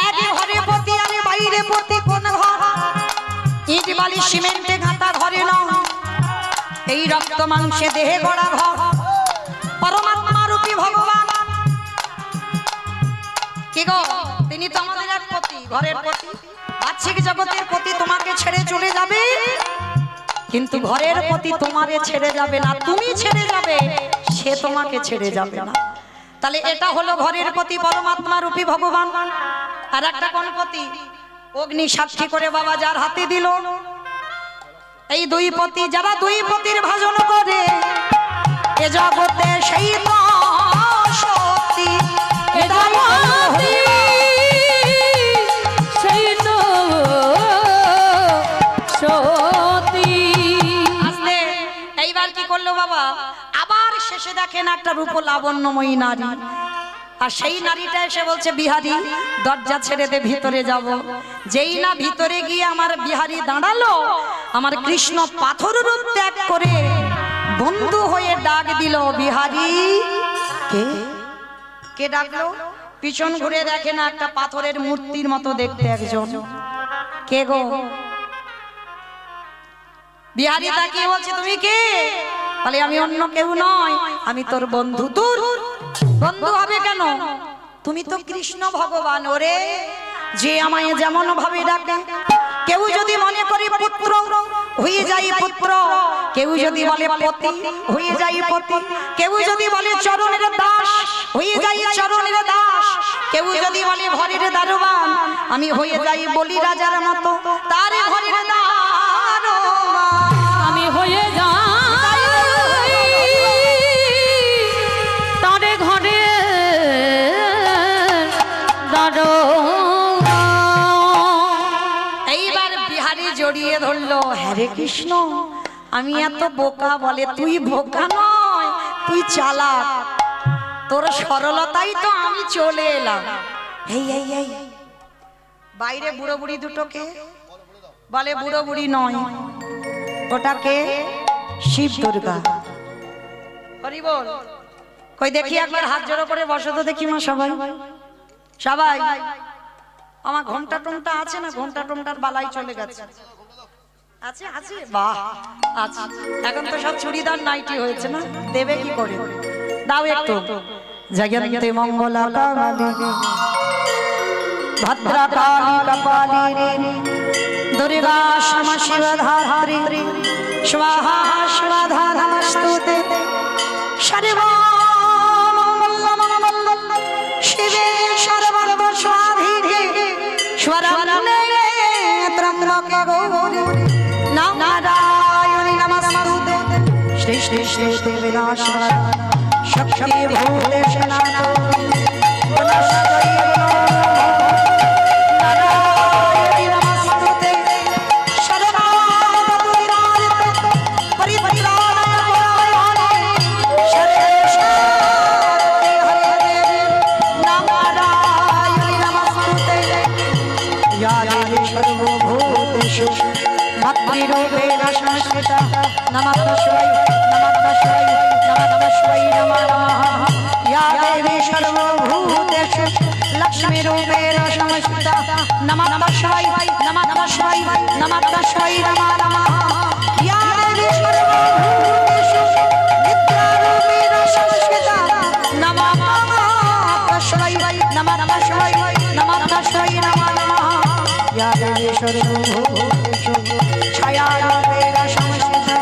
একে ঘরে পতি আর বাইরে পতি। কোন ঘর? ইট বালি সিমেন্টে গাঁথা ঘরে নয়, এই রক্ত মাংসে দেহে গড়া ঘর। পরমাত্মা রূপী ভগবান কি গো, তিনি তো আমাদের এক পতি, ঘরের পতি। বাহ্যিক জগতের পতি তোমাকে ছেড়ে চলে যাবে, কিন্তু ঘরের পতি তোমারে ছেড়ে যাবে না। তুমি ছেড়ে যাবে, সে তোমাকে ছেড়ে যাবে না। তাহলে এটা হলো ঘরের পতি, পরমাত্মা রূপী ভগবান। আর একটা কোন পতি? অগ্নি সাক্ষী করে বাবা যার হাতে দিল। এই দুই পতি, যারা দুই পতির ভাজন করে এ জগতে, সেই তো সতী, সেই তো বাবা আবার শেষে দেখেন একটা রূপ লাবণ্যময়ী নারী, আর সেই নারীটা এসে বলছে বিহারী দরজা ছেড়ে দে, ভিতরে যাব। যেই না ভিতরে গিয়ে আমার বিহারী দাঁড়ালো, আমার কৃষ্ণ পাথর রূপ ত্যাগ করে বন্ধু হয়ে ডাক দিল, বিহারী। কে কে ডাকলো? পিছন ঘুরে দেখে না একটা পাথরের মূর্তির মতো দেখতে একজন। কে গো? বিহারী তাকিয়ে বলছে, তুমি কে? বলে, আমি অন্য কেউ নয়, আমি তোর বন্ধু। দূর, বন্ধু হবে কেন? তুমি তো কৃষ্ণ ভগবান। ওরে, যে আমায় যেমন ভাবে ডাকে, কেউ যদি মনে করে পুত্র হয়ে যাই পুত্র, কেউ যদি বলে পতি হয়ে যাই পতি, কেউ যদি বলে চরণের দাস হয়ে যাই চরণের দাস, কেউ যদি বলে ঘরের দারোয়ান, আমি হয়ে যাই বলি রাজার মতো তার ঘরের দারোয়ান। আমি হয়ে যাই তারে ঘরে এইবার বিহারী জড়িয়ে ধরলো, হ্যারে কৃষ্ণ, আমি এত বোকা? বলে, তুই বোকা নয়, তুই চালাক, তোর সরলতাই তো আমি চলে এলাম। এই এই এই বাইরে বুড়ো বুড়ি দুটোকে বলে, বুড়ো বুড়ি নয়, ওটাকে শিব দুর্গা। হরি বল। কই দেখি একবার হাত জোড়ো করে বসো তো দেখি মা সবাই। সবাই আমার ঘোমটা টোমটা আছে না? ঘোমটা টোমটার বালাই চলে গেছে। আছে আছে, বাহ আছে। এখন তো সব চুড়িদার নাইটি হয়েছে না, দেবে কি করে? দাও একটু। জগন্তে মঙ্গলা কালী ভদ্রা কালী কপালিনী দুর্গা ক্ষমা শিবধাত্রী স্বাহা স্বাধা নমস্তুতে সর্বমঙ্গলমঙ্গলম শিবে সর্বর্ব স্বাধিকে স্বরণে ত্রম্বকে গৌরী নারায়ণী নমস্তুতে শ্রী শ্রী শ্রী শ্রী বিনাশায় শক্তি ভূতেশনাথ भक्तिरूपेण संस्कृता नमः शिवाय नमः शिवाय नमः शिवाय नमः। या देवी सर्वभूतेषु लक्ष्मीरूपेण संस्कृता नमः शिवाय नमः शिवाय नमः शिवाय नमः। या देवी सर्वभूतेषु निद्रारूपेण संस्कृता नमः शिवाय नमः शिवाय नमः शिवाय नमः। या देवी सर्वभूतेषु छायारूपेण संस्थिता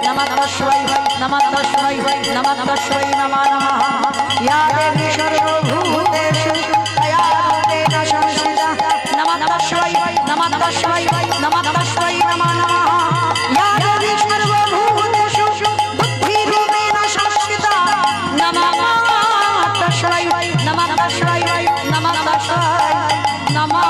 नमः शिवाय नमः शिवाय नमः शिवाय नमः। या देवी सर्वभूतेषु छायारूपेण संस्थिता नमः शिवाय नमः शिवाय नमः शिवाय नमः। या देवी सर्वभूतेषु बुद्धिरूपेण संस्थिता नमः शिवाय नमः शिवाय नमः शिवाय नमः।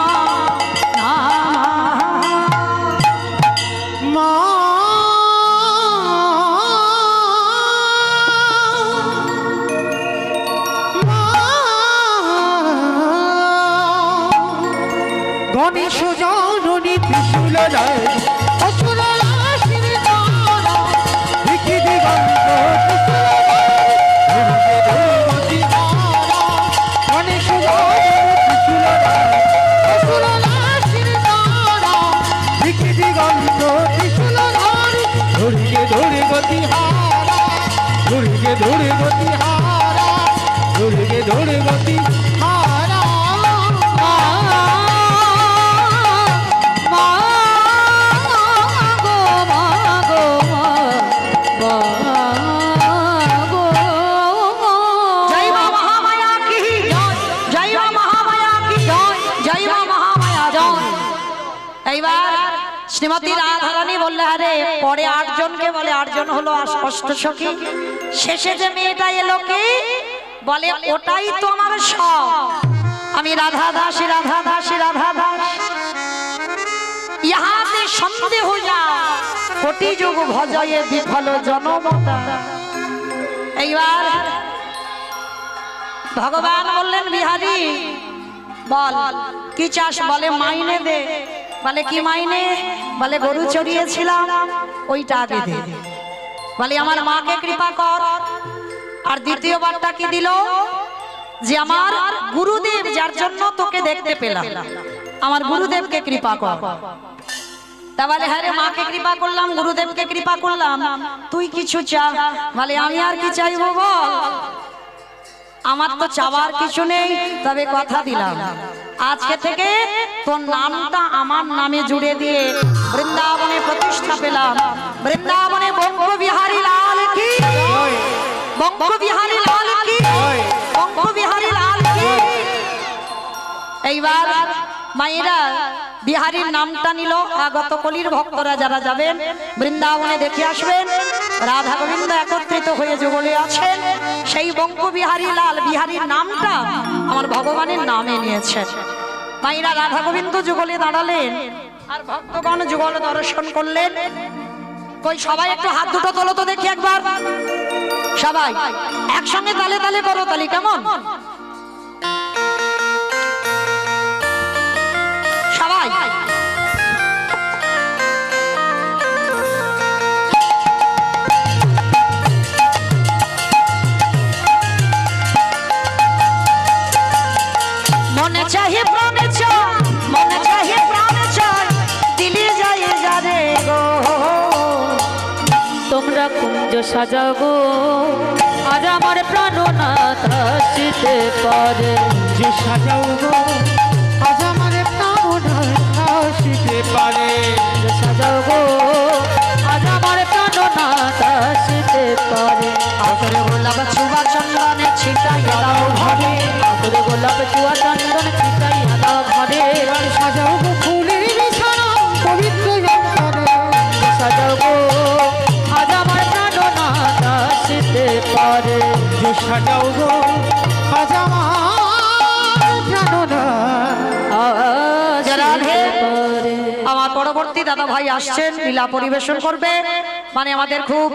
গণেশ জননী ত্রিশূল জয় অসুর রাশির দ্বারা ভিকি দিগন্ত গণেশ জননী ত্রিশূল জয় অসুর রাশির দ্বারা ভিকি দিগন্ত ত্রিশূল ধরি ধরিকে ধরে গতি হারা ধরিকে ধরে গতি হারা ধরিকে ধরে গতি হারা। শ্রীমতী রাধারানী বললে, আরে পরে 8 জনকে বলে, 8 জন হলো অষ্টসখী, শেষে যে মেয়েটা এলো কে? বলে, ওটাই তো আমার সব, আমি রাধা দাসী রাধা দাসী রাধা দাস। ইহাতে সন্দেহ যা কোটি যুগ ভজয়ে বিফল জনমতা। এইবার ভগবান বললেন বিহারী বল কি চাস? বলে মাইনে দে। বলে কি মাইনে? বলে গরু চড়িয়েছিলাম ওইটা আগে দে। বলে আমার মাকে কৃপা কর। আর দ্বিতীয়বারটা কি দিল? যে আমার গুরুদেব যার জন্য তোকে দেখতে পেলাম, আমার গুরুদেবকে কৃপা কর। তা বলে হ্যাঁ রে, মাকে কৃপা করলাম, গুরুদেবকে কৃপা করলাম, তুই কিছু চা। বলে আমি আর কি চাইবো বল? আমার তো চাওয়ার কিছু নেই, তবে কথা দিলাম আজকে থেকে তোর নামটা আমার নামে জুড়ে দিয়ে বৃন্দাবনে প্রতিষ্ঠা পেলাম। বৃন্দাবনে বঙ্গ বিহারী লাল কি, বঙ্গ বিহারী লাল কি, বঙ্গ বিহারী লাল কি। এইবার মায়েরা বিহারীর নামটা নিল। আগত কলির ভক্তরা যারা যাবেন বৃন্দাবনে দেখে আসবেন, রাধা গোবিন্দ একত্রিত হয়ে যুগলে আছেন। সেই বঙ্গ বিহারী লাল বিহারীর নামটা আমার ভগবানের নামে নিয়েছেন। মায়েরা রাধা গোবিন্দ যুগলে দাঁড়ালেন আর ভক্তগণ যুগল দর্শন করলেন। কই সবাই একটু হাত দুটো তোলো তো দেখি একবার, সবাই একসঙ্গে তালে তালে করো তালি, কেমন? সবাই মনে চাহে প্রাণে চায়, মনে চাহে প্রাণে চায়, দিলে যায় যারে গো। তোমরা কুঞ্জ সাজাও গো, আজ আমার প্রাণনাথ আসিতে পারে। যে সাজাও গো আজ আমার প্রাণ আসিতে পারে। কুঞ্জ সাজাও গো, আজ আমার প্রাণনাথ আসিতে পারে। আতরে গোলাপ চুবা চন্দনে ছিটাইয়া দাও ঘরে, আতরে গোলাপ চুয়া চন্দন ছিটাইয়া দাও ঘরে। এবার সাজাও গো ফুলের বিছানা পবিত্র যন্তরে। সাজাও গো, আজ আমার প্রাণনাথ আসিতে পারে। যে সাজাও গো আজ আমার প্রাণ যারা আসিতে পারে। আমার পরবর্তী দাদা ভাই আসছেন, লীলা পরিবেশন করবে। মানে আমাদের খুব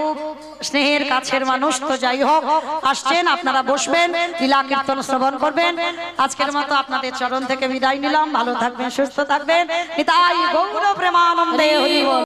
স্নেহের কাছের মানুষ, তো যাই হোক আসছেন, আপনারা বসবেন, লীলা কীর্তন শ্রবণ করবেন। আজকের মতো আপনাদের চরণ থেকে বিদায় নিলাম। ভালো থাকবেন, সুস্থ থাকবেন। নিতাই গৌর প্রেমানন্দে হরি বল।